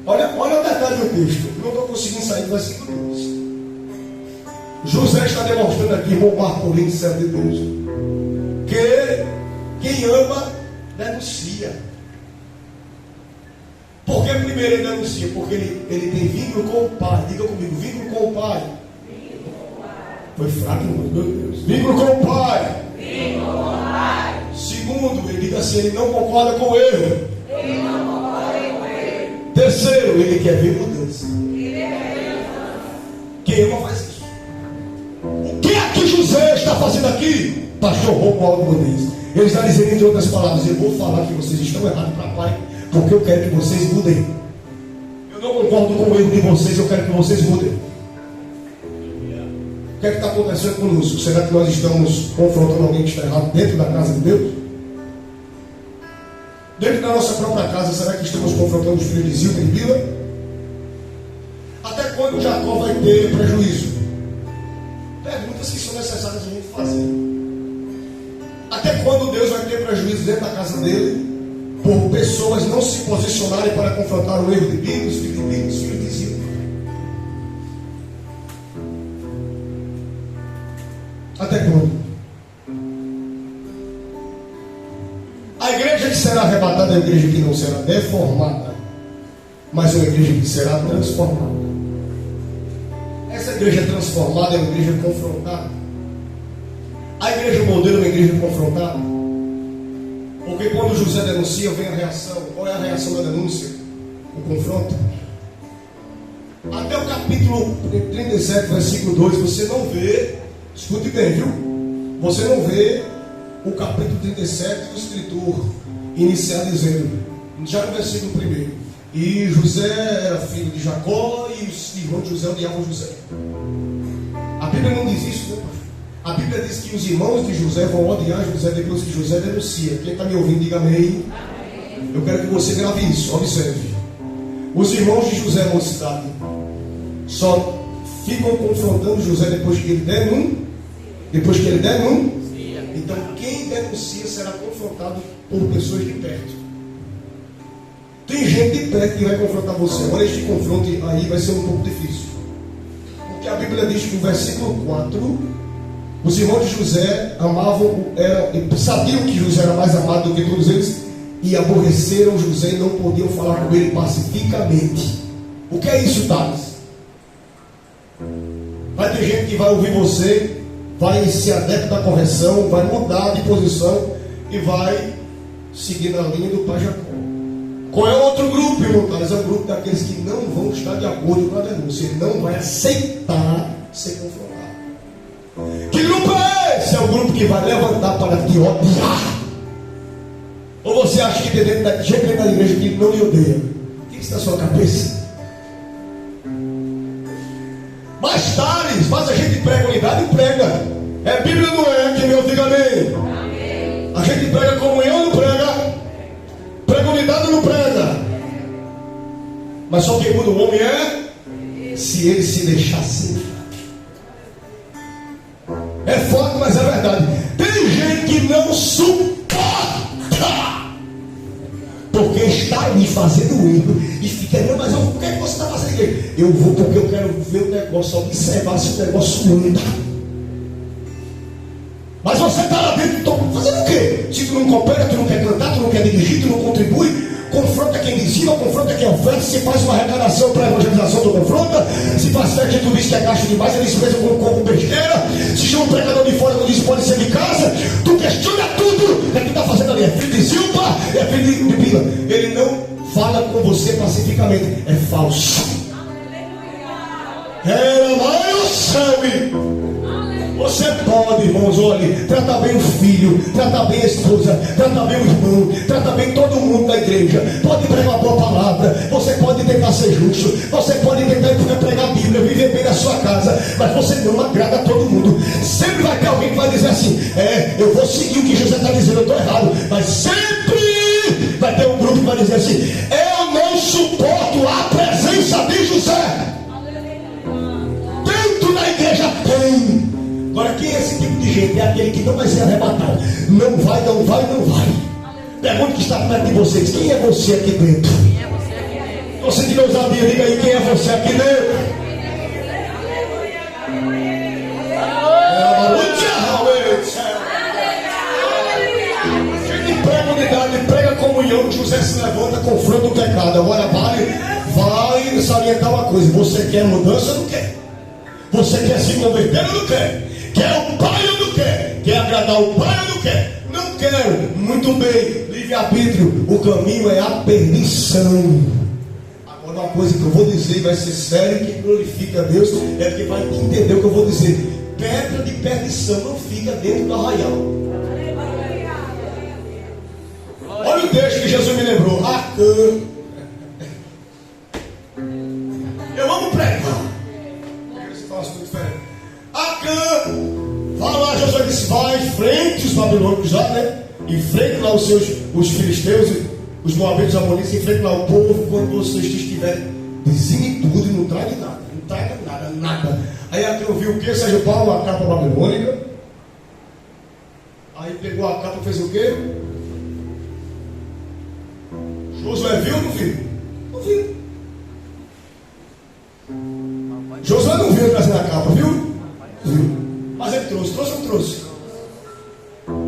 Olha o detalhe do texto. Não estou conseguindo sair do versículo 12. José está demonstrando aqui, irmão Marcolino, servo de Deus, que quem ama, denuncia. Por que primeiro ele denuncia? Porque ele tem vínculo com o Pai. Diga comigo, vínculo com o Pai. Foi fraco, meu Deus. Vínculo com o Pai. Segundo, ele diz assim, ele não concorda com o erro. Terceiro, ele quer ver mudança. Quem ama faz isso. O que é que José está fazendo aqui? Pastor Romualdo Muniz. Ele está dizendo, entre outras palavras, eu vou falar que vocês estão errados para Pai, porque eu quero que vocês mudem. Eu não concordo com o erro de vocês, eu quero que vocês mudem. O que é que está acontecendo conosco? Será que nós estamos confrontando alguém que está errado dentro da casa de Deus? Dentro da nossa própria casa, será que estamos confrontando os filhos de Zilpa e de Bila? Até quando Jacó vai ter prejuízo? Perguntas que são necessárias a gente fazer. Até quando Deus vai ter prejuízo dentro da casa dele por pessoas não se posicionarem para confrontar o erro de Bila, os filhos de Bila, os filhos de Zilpa? Até quando? A igreja que será arrebatada é a igreja que não será deformada, mas é uma igreja que será transformada. Essa igreja transformada é uma igreja confrontada. A igreja modelo é uma igreja confrontada. Porque quando José denuncia, vem a reação. Qual é a reação da denúncia? O confronto. Até o capítulo 37, versículo 2, você não vê, escute bem, viu? Você não vê o capítulo 37 do escritor iniciar dizendo, já no versículo 1, e José era filho de Jacó e os irmãos de José odiavam José. A Bíblia não diz isso, né, pastor? A Bíblia diz que os irmãos de José vão odiar José depois que José denuncia. Quem está me ouvindo, diga amém. Eu quero que você grave isso, observe. Os irmãos de José, mocidade, só ficam confrontando José depois que ele denuncia. Então quem denuncia será confrontado por pessoas de perto. Tem gente de perto que vai confrontar você. Agora este confronto aí vai ser um pouco difícil. Porque a Bíblia diz que no versículo 4, os irmãos de José sabiam que José era mais amado do que todos eles, e aborreceram José e não podiam falar com ele pacificamente. O que é isso, Thales? Vai ter gente que vai ouvir você, vai ser adepto da correção, vai mudar de posição e vai seguir na linha do pai Jacó. Qual é o outro grupo, irmão Thales? É o grupo daqueles que não vão estar de acordo com a denúncia. Ele não vai aceitar ser confrontado. Que grupo é esse? É o grupo que vai levantar para te odiar. Ou você acha que tem gente dentro da igreja que não lhe odeia? O que está na sua cabeça? Mas Thales, faz a gente prega unidade e prega. É Bíblia, não é? Que meu diga amém. A gente prega comunhão, não prega? Prega unidade, não prega? Mas só quem muda o homem é se ele se deixar ser. É forte, mas é verdade. Tem gente que não suporta, porque está ali fazendo erro e fica, não, mas o que é que você está fazendo aqui? Eu vou porque eu quero ver o negócio, observar se o negócio anda. Mas você está lá dentro, fazendo o quê? Se tu não coopera, tu não quer cantar, tu não quer dirigir, tu não contribui, confronta quem ensina, confronta quem oferece, se faz uma arrecadação para a evangelização, tu confronta, se faz festa, tu diz que é gasto demais, eles fez com besteira, se chama um pregador de fora, tu diz pode ser de casa, tu questiona tudo, o que tu está fazendo ali? É filho de Zilpa, é filho de Bila. Ele não fala com você pacificamente, é falso. É lá o céu. Você pode, irmãos, olhe, tratar bem o filho, tratar bem a esposa, tratar bem o irmão, tratar bem todo mundo da igreja, pode pregar uma boa palavra, você pode tentar ser justo, você pode tentar pregar a Bíblia, viver bem na sua casa, mas você não agrada a todo mundo. Sempre vai ter alguém que vai dizer assim, eu vou seguir o que José está dizendo, eu estou errado, mas sempre vai ter um grupo que vai dizer assim, eu não suporto a presença de José. Dentro da igreja tem. Agora, quem é esse tipo de gente? É aquele que não vai ser arrebatado. Não vai, não vai, não vai. Pergunta que está perto de vocês: quem é você aqui dentro? Você que não sabia, diga aí: quem é você aqui dentro? Gente prega unidade, prega comunhão. José se levanta, confronta o pecado. Agora vai salientar uma coisa: você quer mudança ou não quer? Você quer se converter ou não quer? Quer o pai ou não quer? Quer agradar o pai ou não quer? Não quero. Muito bem, livre-arbítrio. O caminho é a perdição. Agora uma coisa que eu vou dizer vai ser sério, que glorifica a Deus, é porque vai entender o que eu vou dizer. Pedra de perdição não fica dentro do arraial. Olha o texto que Jesus me lembrou. Acã. Eu amo pregar. Acã, vai lá, Josué disse, vai em frente os babilônicos lá, né? Enfrente lá os filisteus, os moabitas, os amonitas, enfrente lá o povo, quando vocês estiverem, dizime tudo e não traga nada, não traga nada, nada. Aí Acã viu o que? Sérgio Paulo, a capa babilônica. Aí pegou a capa e fez o quê? Josué viu ou não viu? Não viu. Josué não viu trazendo a capa, viu? Viu. Mas ele trouxe ou não trouxe?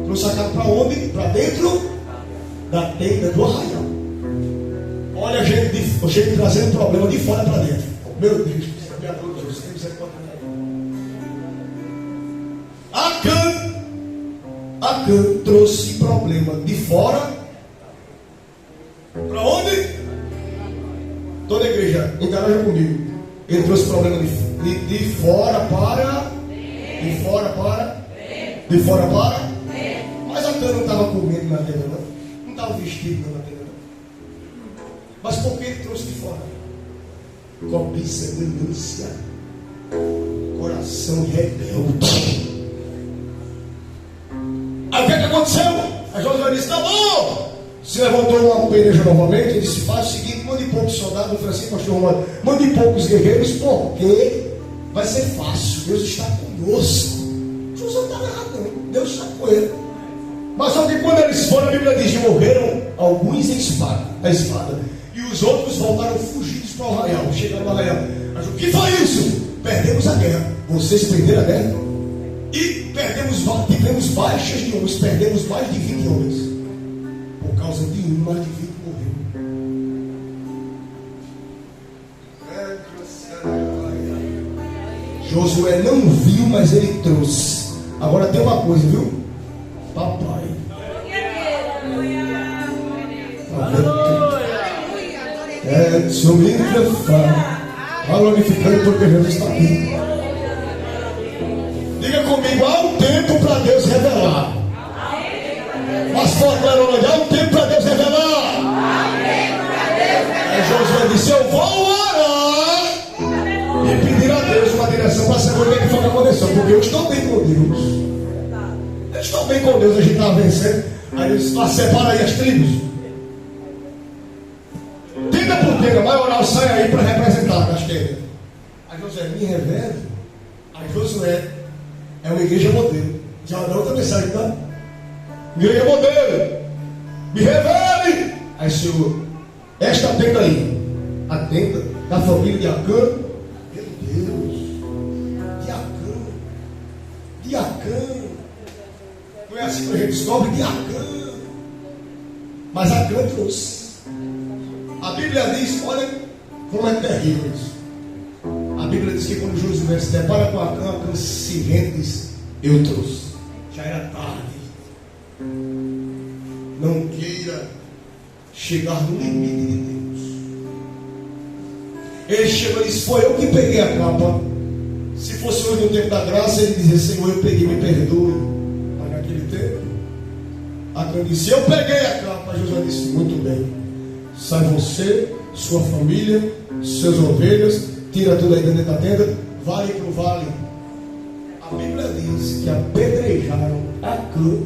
Trouxe a capa para onde? Para dentro da tenda do arraial. Olha a gente trazendo problema de fora para dentro. Meu Deus, Acã trouxe problema de fora para onde? Toda a igreja, interaja comigo. Ele trouxe problema de fora para. De fora para. De fora para. Mas a Cana não estava comendo na tenda, não. Não estava vestido na tenda, não. Mas por que ele trouxe de fora? Cobiça, ganância, coração rebelde. Aí o que aconteceu? A Josué disse: tá bom. Se levantou uma peleja novamente. Ele disse: faz o seguinte, mande poucos soldados. O Francisco pastor Romano, mande poucos guerreiros, porque vai ser fácil. Deus está conosco. Josué não estava errado, não. Deus está com ele. Mas só que quando eles foram, a Bíblia diz que morreram alguns em espada, a espada, e os outros voltaram fugidos para o arraial. Chegaram no arraial. Mas o que foi isso? Perdemos a guerra. Vocês perderam a guerra? E tivemos baixas de homens. Perdemos mais de 20 homens. Por causa de um, mais de 20 morreu. Josué não viu, mas ele trouxe. Agora tem uma coisa, viu? Papai. Glorificando porque Jesus está aqui. Diga comigo: há um tempo para Deus revelar. Mas forte, há um tempo para Deus revelar. Josué disse: eu vou orar e pedir a Deus uma direção para saber o que foi que aconteceu. Porque eu estou bem com Deus. Eu estou bem com Deus, a gente está vencendo. Aí ele disse: separa aí as tribos. Tenda por tenda, vai orar, sai aí para representar as tendas. Aí Josué: me revela. Aí Josué é uma igreja modelo. Já dá outra mensagem, tá? Igreja modelo. Me revele. Aí, Senhor, esta tenda aí, a tenda da família de Acã. Meu Deus, de Acã. Não é assim que a gente descobre? De Acã. Mas Acã trouxe. A Bíblia diz: olha como é terrível isso. A Bíblia diz que quando Josué se depara com Acã, Acã se rende e diz: eu trouxe. Já era tarde. Não queira chegar no limite de Deus. Ele chegou e disse: foi eu que peguei a capa. Se fosse hoje no tempo da graça, ele dizia: Senhor, eu peguei, me perdoe. Mas naquele tempo, Acã disse: eu peguei a capa. Josué disse: muito bem, sai você, sua família, suas ovelhas, tira tudo aí dentro da tenda, vai para o vale. A Bíblia diz que apedrejaram Acã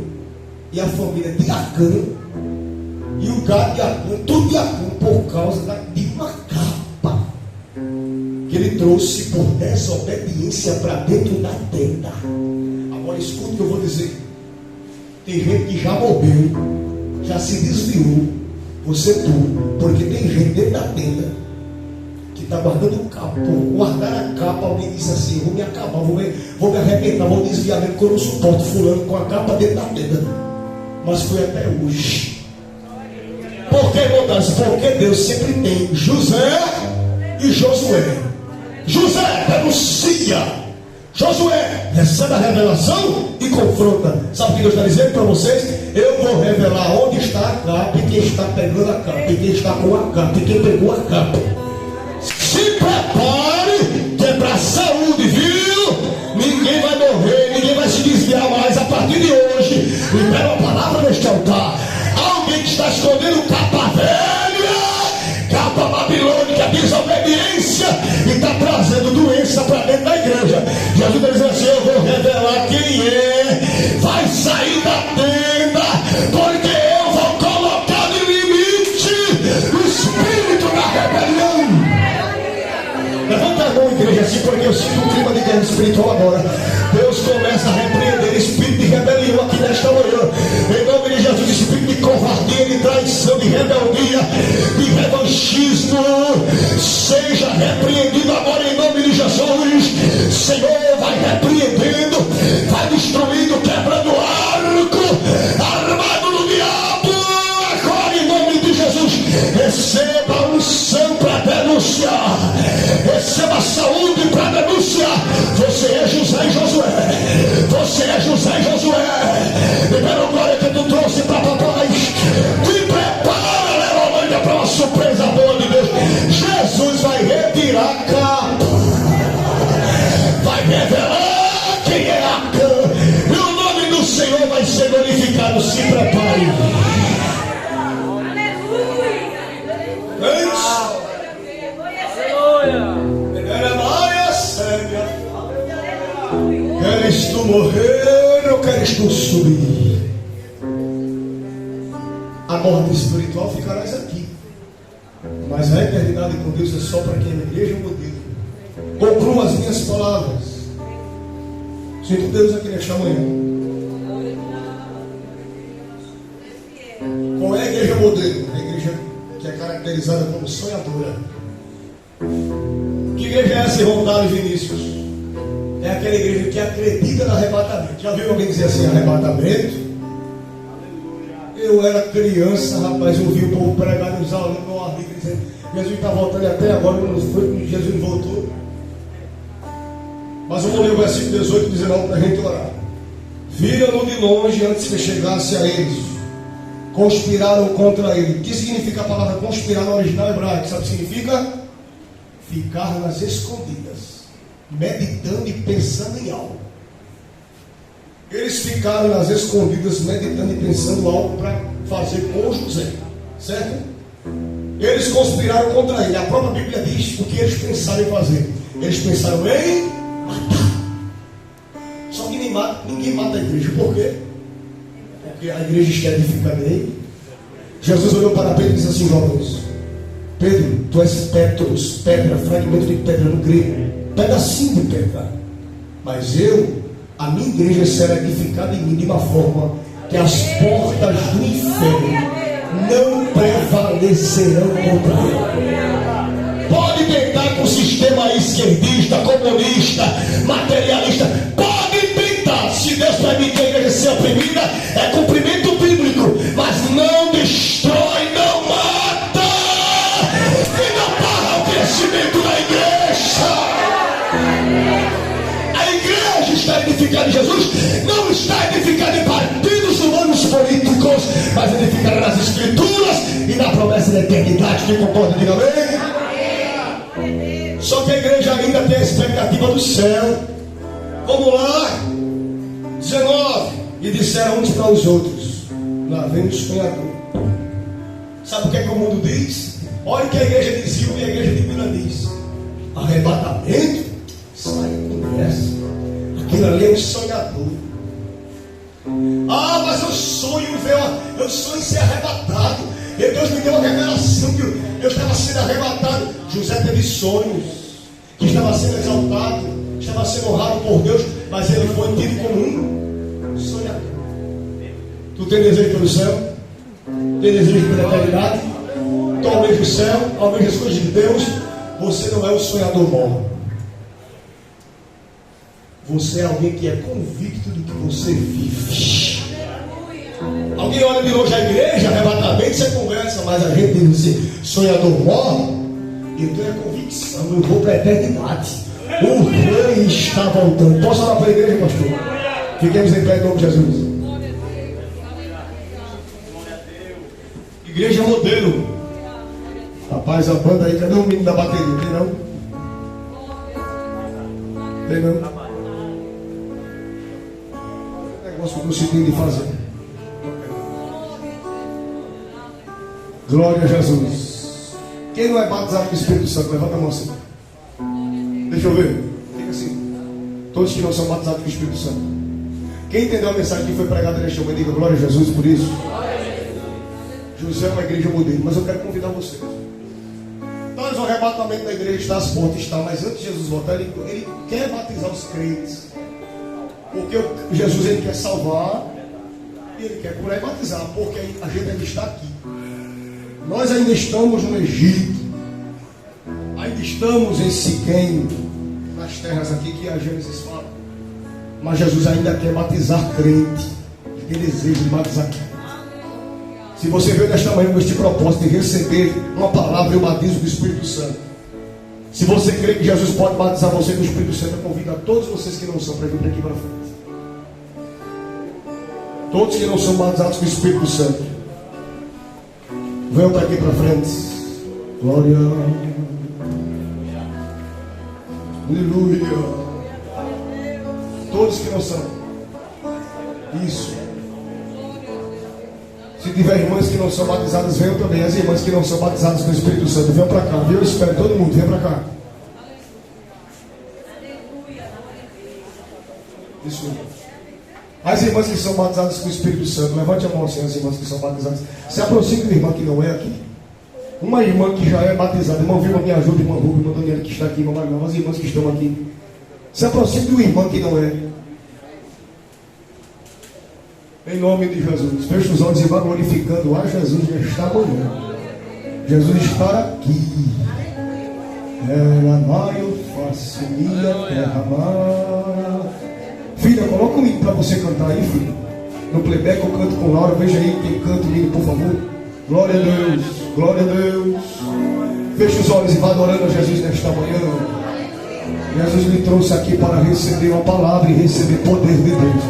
e a família de Acã e o gado de Acã, tudo de Acã, por causa de uma capa que ele trouxe por desobediência para dentro da tenda. Agora escute o que eu vou dizer. Tem gente que já morreu, já se desviou, você tudo, porque tem gente dentro da tenda que está guardando capa. Por guardar a capa, alguém disse assim: vou me acabar, vou me arrebentar, vou desviar mesmo, porque eu não suporto fulano com a capa dentro da tenda. Mas foi até hoje. Por que, irmãos? Porque Deus sempre tem José e Josué. José denuncia, Josué recebe a revelação e confronta. Sabe o que Deus está dizendo para vocês? Eu vou revelar onde está a capa e quem está pegando a capa e quem está com a capa e quem pegou a capa. Se prepare, que é para a saúde, viu? Ninguém vai morrer, ninguém vai se desviar mais. A partir de hoje, libera uma palavra neste altar. Alguém que está escondendo capa velha, capa babilônica, desobediência, e está trazendo doença para dentro da igreja. Jesus está dizendo assim: eu vou revelar quem é, vai sair da tenda, porque eu vou colocar no limite o espírito da rebelião. Levanta a mão, igreja, assim, porque eu sinto um clima de guerra espiritual agora. Deus começa a repreender espírito de rebelião aqui nesta manhã. Em nome de Jesus, espírito de covardia, de traição, de rebeldia, de revanchismo, seja repreendido agora em nome de Jesus. Senhor, vai repreendendo, vai destruindo, quebrando o arco armado no diabo. Agora em nome de Jesus, receba a unção para denunciar, receba a saúde para denunciar. Você é José e Josué. Você é José e Josué. Libera a glória que tu trouxe para papai. Te prepara, Leolândia, para uma surpresa boa de Deus. Jesus vai retirar a capa. queres tu subir? A morte espiritual ficarás aqui, mas a eternidade com Deus é só para quem é na igreja modelo. Concluo as minhas palavras. Sinto Deus aqui nesta manhã. Qual é a igreja modelo? A igreja que é caracterizada como sonhadora. Que igreja é essa, irmão Dário Vinícius? É aquela igreja que acredita no arrebatamento. Já viu alguém dizer assim, arrebatamento? Eu era criança, rapaz, eu ouvi o povo pregar nos aulas, no meu amigo dizendo, Jesus está voltando até agora, não foi que Jesus voltou. Mas eu vou ler o versículo 18 e 19 para a gente orar. Viram-no de longe antes que chegasse a eles. Conspiraram contra ele. O que significa a palavra conspirar no original hebraico? Sabe o que significa? Ficar nas escondidas, meditando e pensando em algo. Eles ficaram nas escondidas, meditando e pensando algo para fazer com José, certo? Eles conspiraram contra ele. A própria Bíblia diz o que eles pensaram em fazer. Eles pensaram em matar. Só que ninguém mata a igreja. Por quê? Porque a igreja está edificada nele. Jesus olhou para Pedro e disse assim: jovens, Pedro, tu és Petros, pedra, fragmento de pedra no grego, pedacinho de pedra. Mas a minha igreja será edificada em mim de uma forma que as portas do inferno não prevalecerão contra ela. Pode tentar com o sistema esquerdista, comunista, materialista, pode tentar. Se Deus permitir a igreja ser oprimida, é cumprimento bíblico, mas não destrói, não mata e não para o crescimento da igreja. A igreja está edificada em Jesus, não está edificada em partidos humanos políticos, mas edificada nas escrituras e na promessa da eternidade. Quem concorda, diga amém. Só que a igreja ainda tem a expectativa do céu. Vamos lá, 19. E disseram uns para os outros: lá vem o sonhador. Sabe o que é que o mundo diz? Olha o que a igreja de Silva e a igreja de Vila diz: arrebatamento? Sai conversa. Aquilo ali é um sonhador. Ah, mas eu sonho em ser arrebatado. E Deus me deu uma revelação que eu estava sendo arrebatado. José teve sonhos, que estava sendo exaltado, estava sendo honrado por Deus, mas ele foi tido como um sonhador. Tu tem desejo pelo céu? Tem desejo pela eternidade? Tu almeja o céu, almeja as coisas de Deus. Você não é um sonhador bom. Você é alguém que é convicto do que você vive. Alguém olha de longe a igreja, arrebatamento, você conversa, mas a gente diz assim: sonhador morre. Então é convicção, eu vou para a eternidade. O rei está voltando. Posso orar para a igreja, pastor? Fiquemos em pé em nome de Jesus. Igreja modelo. Rapaz, a banda aí, cadê o menino da bateria? Tem não? Tem não? Negócio que você tem de fazer. Glória a Jesus. Quem não é batizado com o Espírito Santo, levanta a mão assim. Deixa eu ver. Fica assim. Todos que não são batizados com o Espírito Santo. Quem entendeu a mensagem que foi pregada neste momento, diga glória a Jesus por isso. José é uma igreja modelo, mas eu quero convidar vocês. Nós, o arrebatamento da igreja está às portas, está, mas antes de Jesus voltar, ele quer batizar os crentes. Porque Jesus ele quer salvar e ele quer curar e batizar, porque a gente ainda está aqui. Nós ainda estamos no Egito, ainda estamos em Siquém, nas terras aqui que a Gênesis fala. Mas Jesus ainda quer batizar crente, ele tem desejo de batizar crente. Se você veio nesta manhã com este propósito de receber uma palavra e o batismo do Espírito Santo, se você crê que Jesus pode batizar você com o Espírito Santo, eu convido a todos vocês que não são para vir para aqui para frente. Todos que não são batizados com o Espírito Santo, venham para aqui para frente. Glória. Aleluia. Todos que não são. Isso. Se tiver irmãs que não são batizadas, venham também. As irmãs que não são batizadas com o Espírito Santo, venham para cá. Viu? Eu espero todo mundo. Venham para cá. Isso. As irmãs que são batizadas com o Espírito Santo, levante a mão assim, as irmãs que são batizadas. Se aproxime da irmã que não é aqui. Uma irmã que já é batizada, irmã Vilma, me ajuda, irmã Rubem, irmã Daniela que está aqui, irmã Marinão, as irmãs que estão aqui. Se aproxime do irmão que não é. Em nome de Jesus. Feche os olhos e vá glorificando a Jesus nesta manhã. Jesus está aqui. Era maio, facilita, derramar. Filha, coloca um hino para você cantar aí, filha. No playback eu canto com Laura. Veja aí quem canta o hino, por favor. Glória a Deus, glória a Deus. Feche os olhos e vá adorando a Jesus nesta manhã. Jesus lhe trouxe aqui para receber uma palavra e receber poder de Deus.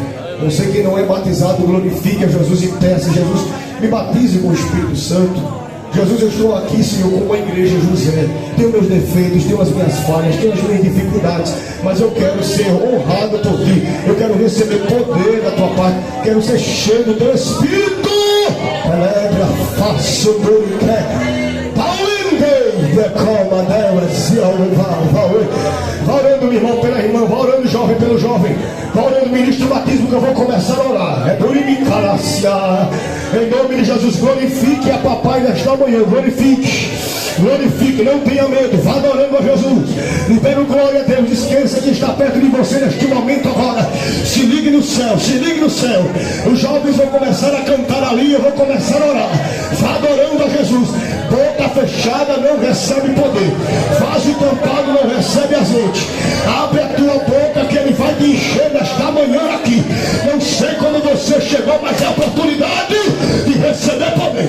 Você que não é batizado, glorifique a Jesus e peça: Jesus, me batize com o Espírito Santo. Jesus, eu estou aqui, Senhor, como a igreja José. Tenho meus defeitos, tenho as minhas falhas, tenho as minhas dificuldades, mas eu quero ser honrado por Ti. Eu quero receber poder da Tua parte. Quero ser cheio do Teu Espírito. Celebra, faça o que quer. Vá orando, meu irmão, pela irmã. Vá orando, jovem, pelo jovem. Vá orando, ministro do batismo, que eu vou começar a orar. É por em nome de Jesus, glorifique a papai nesta manhã. Glorifique, glorifique, não tenha medo. Vá adorando a Jesus, libero glória a Deus. Esqueça que está perto de você neste momento agora. Se ligue no céu, se ligue no céu. Os jovens vão começar a cantar ali, eu vou começar a orar. Vá adorando a Jesus. Boca fechada não recebe poder, vaso tampado não recebe azeite. Abre a tua boca que Ele vai te encher nesta manhã aqui. Não sei quando você chegou, mas é a oportunidade de receber poder.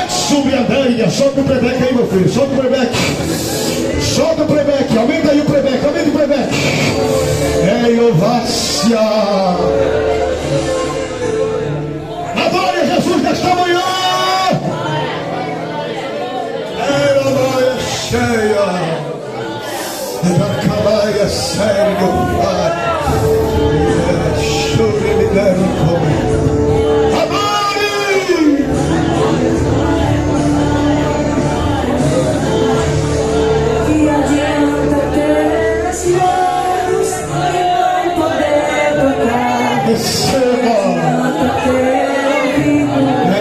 Subir a ideia, solta o playback aí, meu filho, solta o playback. Solta o playback, aumenta aí o playback, aumenta o playback. Ei, ovácia. Adore a Jesus nesta manhã. Era a noia cheia. Da cabaia sério, Pai. Chore me deve comer.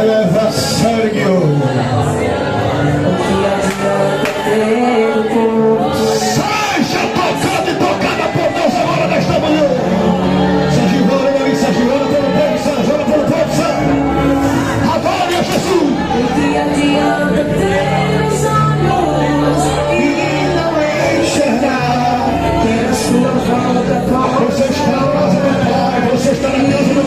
Eleva Sérgio. Seja tocado e tocada por Deus agora nesta manhã. Sérgio, ora, Sérgio, ora pelo povo, Sérgio, ora pelo povo, Sérgio. Adore a Jesus. O que adianta ter os olhos e não enxergar? Ter a sua volta. Você está na casa do Pai, você está na casa do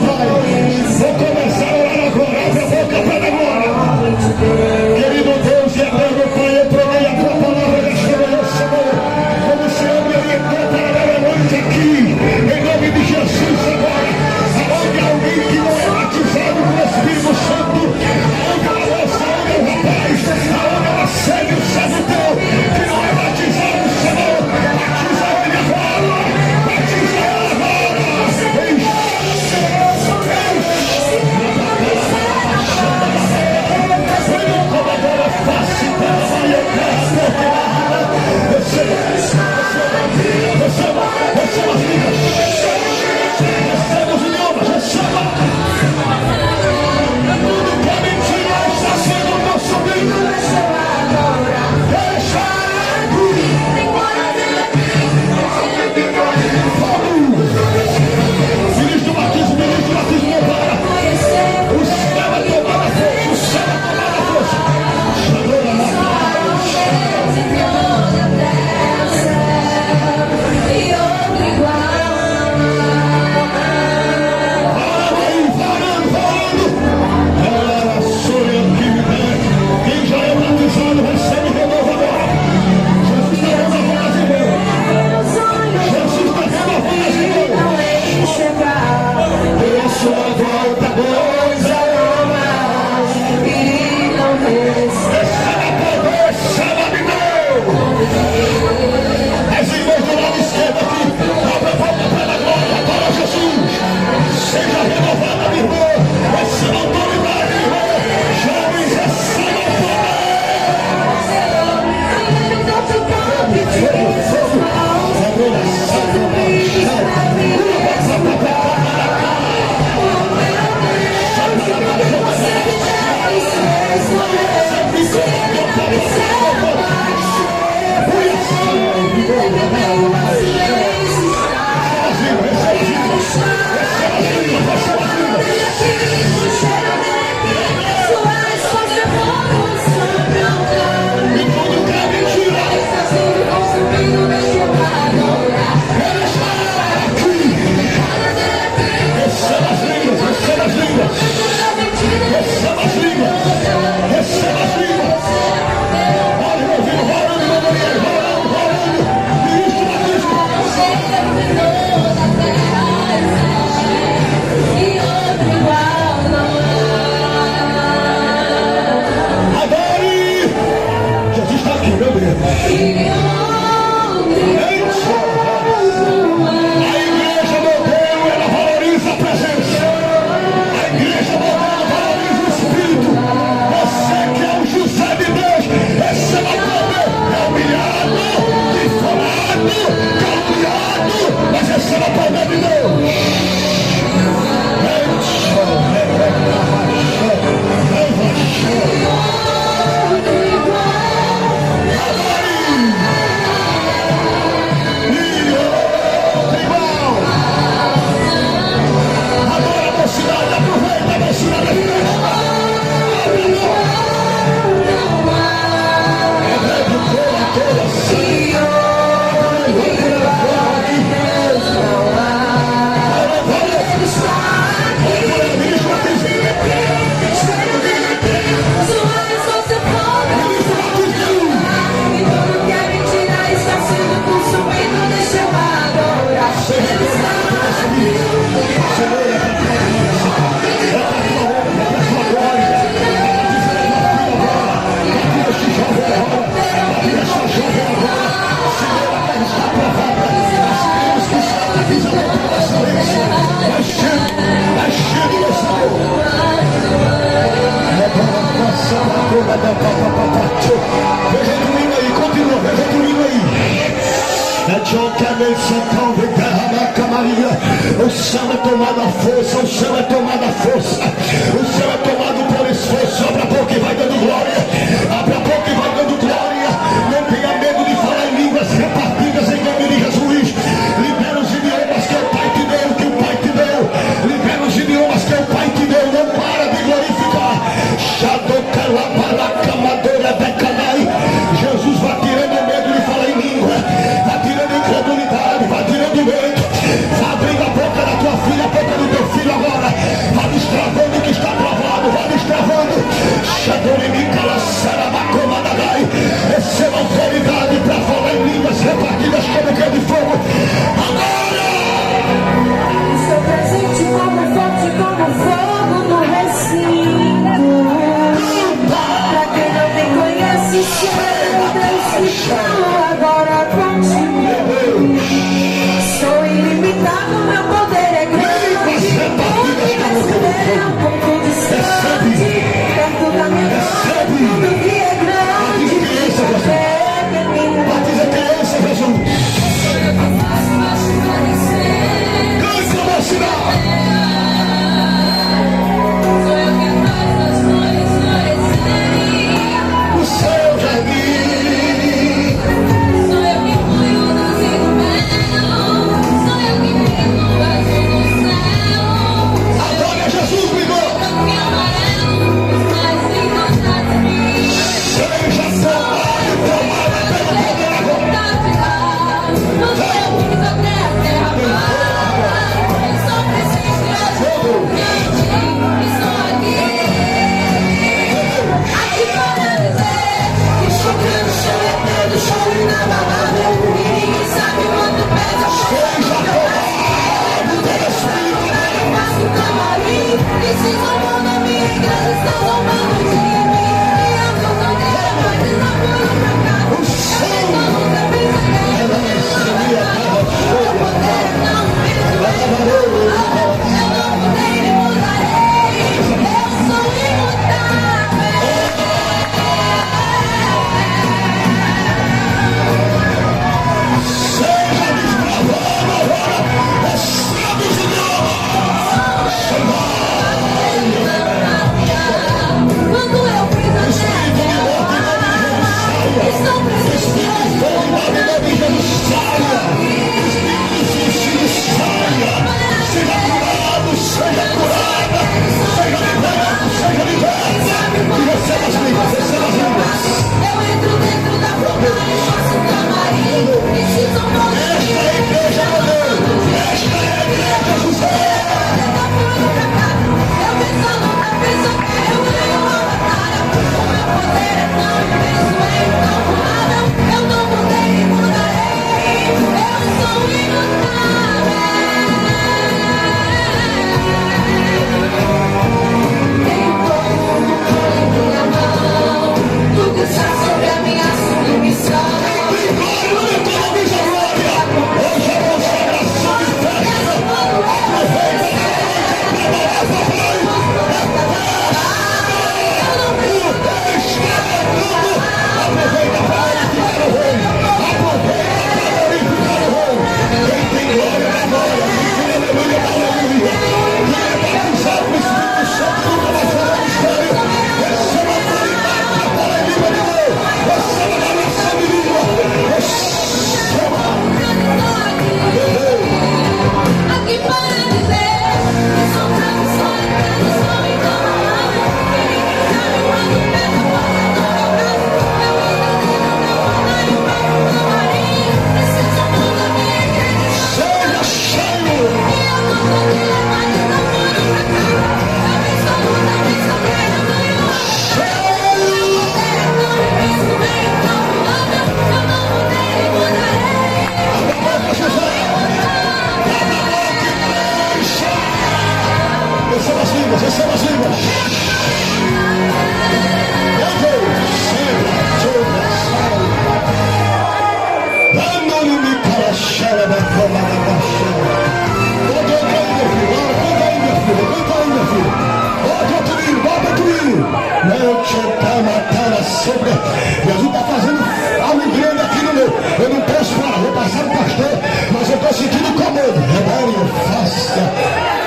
silêncio. Vai cheio desse amor. Veja o hino aí, continua, veja o hino aí. O céu é tomado a força, o céu é tomado a força, o céu é tomado por esforço. Abra a boca e vai dando glória, abra a boca e vai dando glória. Não tenha medo de falar em línguas repartidas em nome de Jesus. Libera os idiomas que o Pai te deu, que o Pai te deu. Libera os idiomas que o Pai te deu. Não para de glorificar. Jesus vai tirando o medo de falar em língua, vai tirando a incredulidade, vai tirando o medo, vai abrindo a boca da tua filha, a boca do teu filho agora, vai destravando o que está travado, vai destravando. Receba autoridade para falar em línguas repartidas como que é de fogo agora. Estou presente como forte, como fogo no recinto. Pra quem não me conhece, chega Deus que fala agora contigo. Sou ilimitado,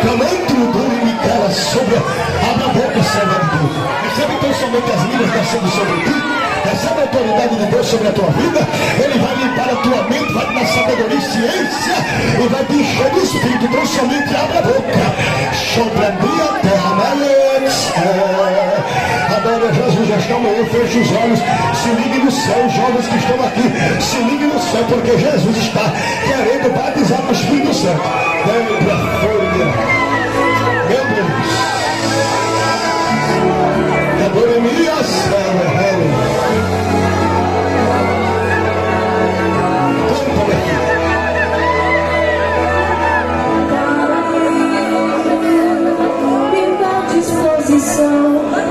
Calantro do Micara sobre abre a boca, serva de Deus. Recebe então somente as línguas descendo sobre ti. Recebe a autoridade de Deus sobre a tua vida. Ele vai limpar a tua mente, vai te dar sabedoria e ciência e vai te encher do Espírito. Então somente abre a boca. Sobre a minha terra, adora Jesus esta manhã, feche os olhos, se ligue no céu, os jovens que estão aqui, se ligue no céu, porque Jesus está querendo batizar com o Espírito Santo. Dentro a folha, meu Deus, adora minha céu,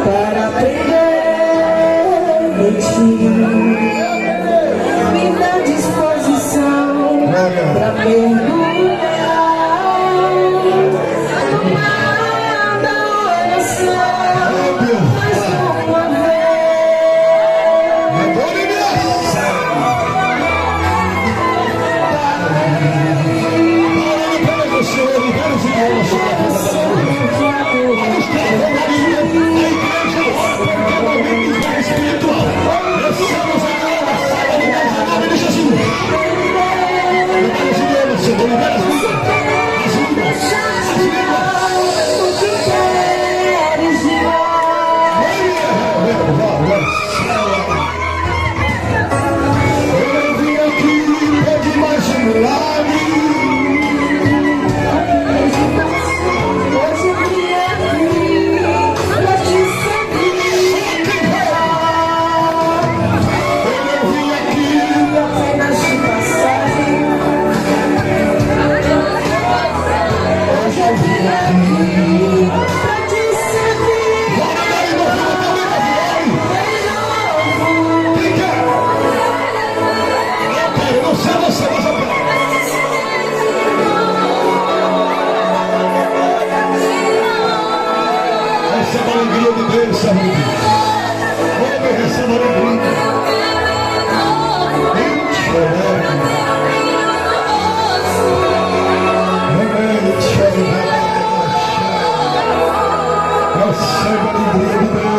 para aprender de ti, me dá disposição para mergulhar numa adoração mais uma vez. Adore-me, Senhor, e vários irmãos sobre a vida da espiritual. Recebamos agora a sala de Deus em nome de Jesus. Libera os idiomas, Senhor, libera as línguas. As línguas. As línguas. O que queres de eu vim aqui pedir mais um milagre. hoje eu vim aqui pra te servir. Eu vim aqui Apenas de passagem. Hoje eu vim aqui pra te servir. Bora daí, meu filho, também, quem quer? Eu quero, não sei você, mas eu quero. Receba a alegria de Deus, servo de Deus. Homem, receba a alegria. Receba a alegria de Deus.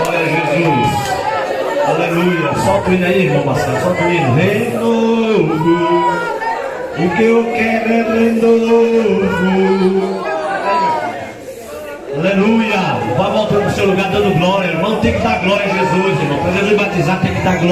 Glória a Jesus. Aleluia. Solta o hino aí, irmão Marcelo. Solta o hino. Renovo. O que eu quero é renovo. Aleluia. Vai voltando para o seu lugar dando glória. Irmão, tem que dar glória a Jesus, irmão. Para Jesus batizar, tem que dar glória.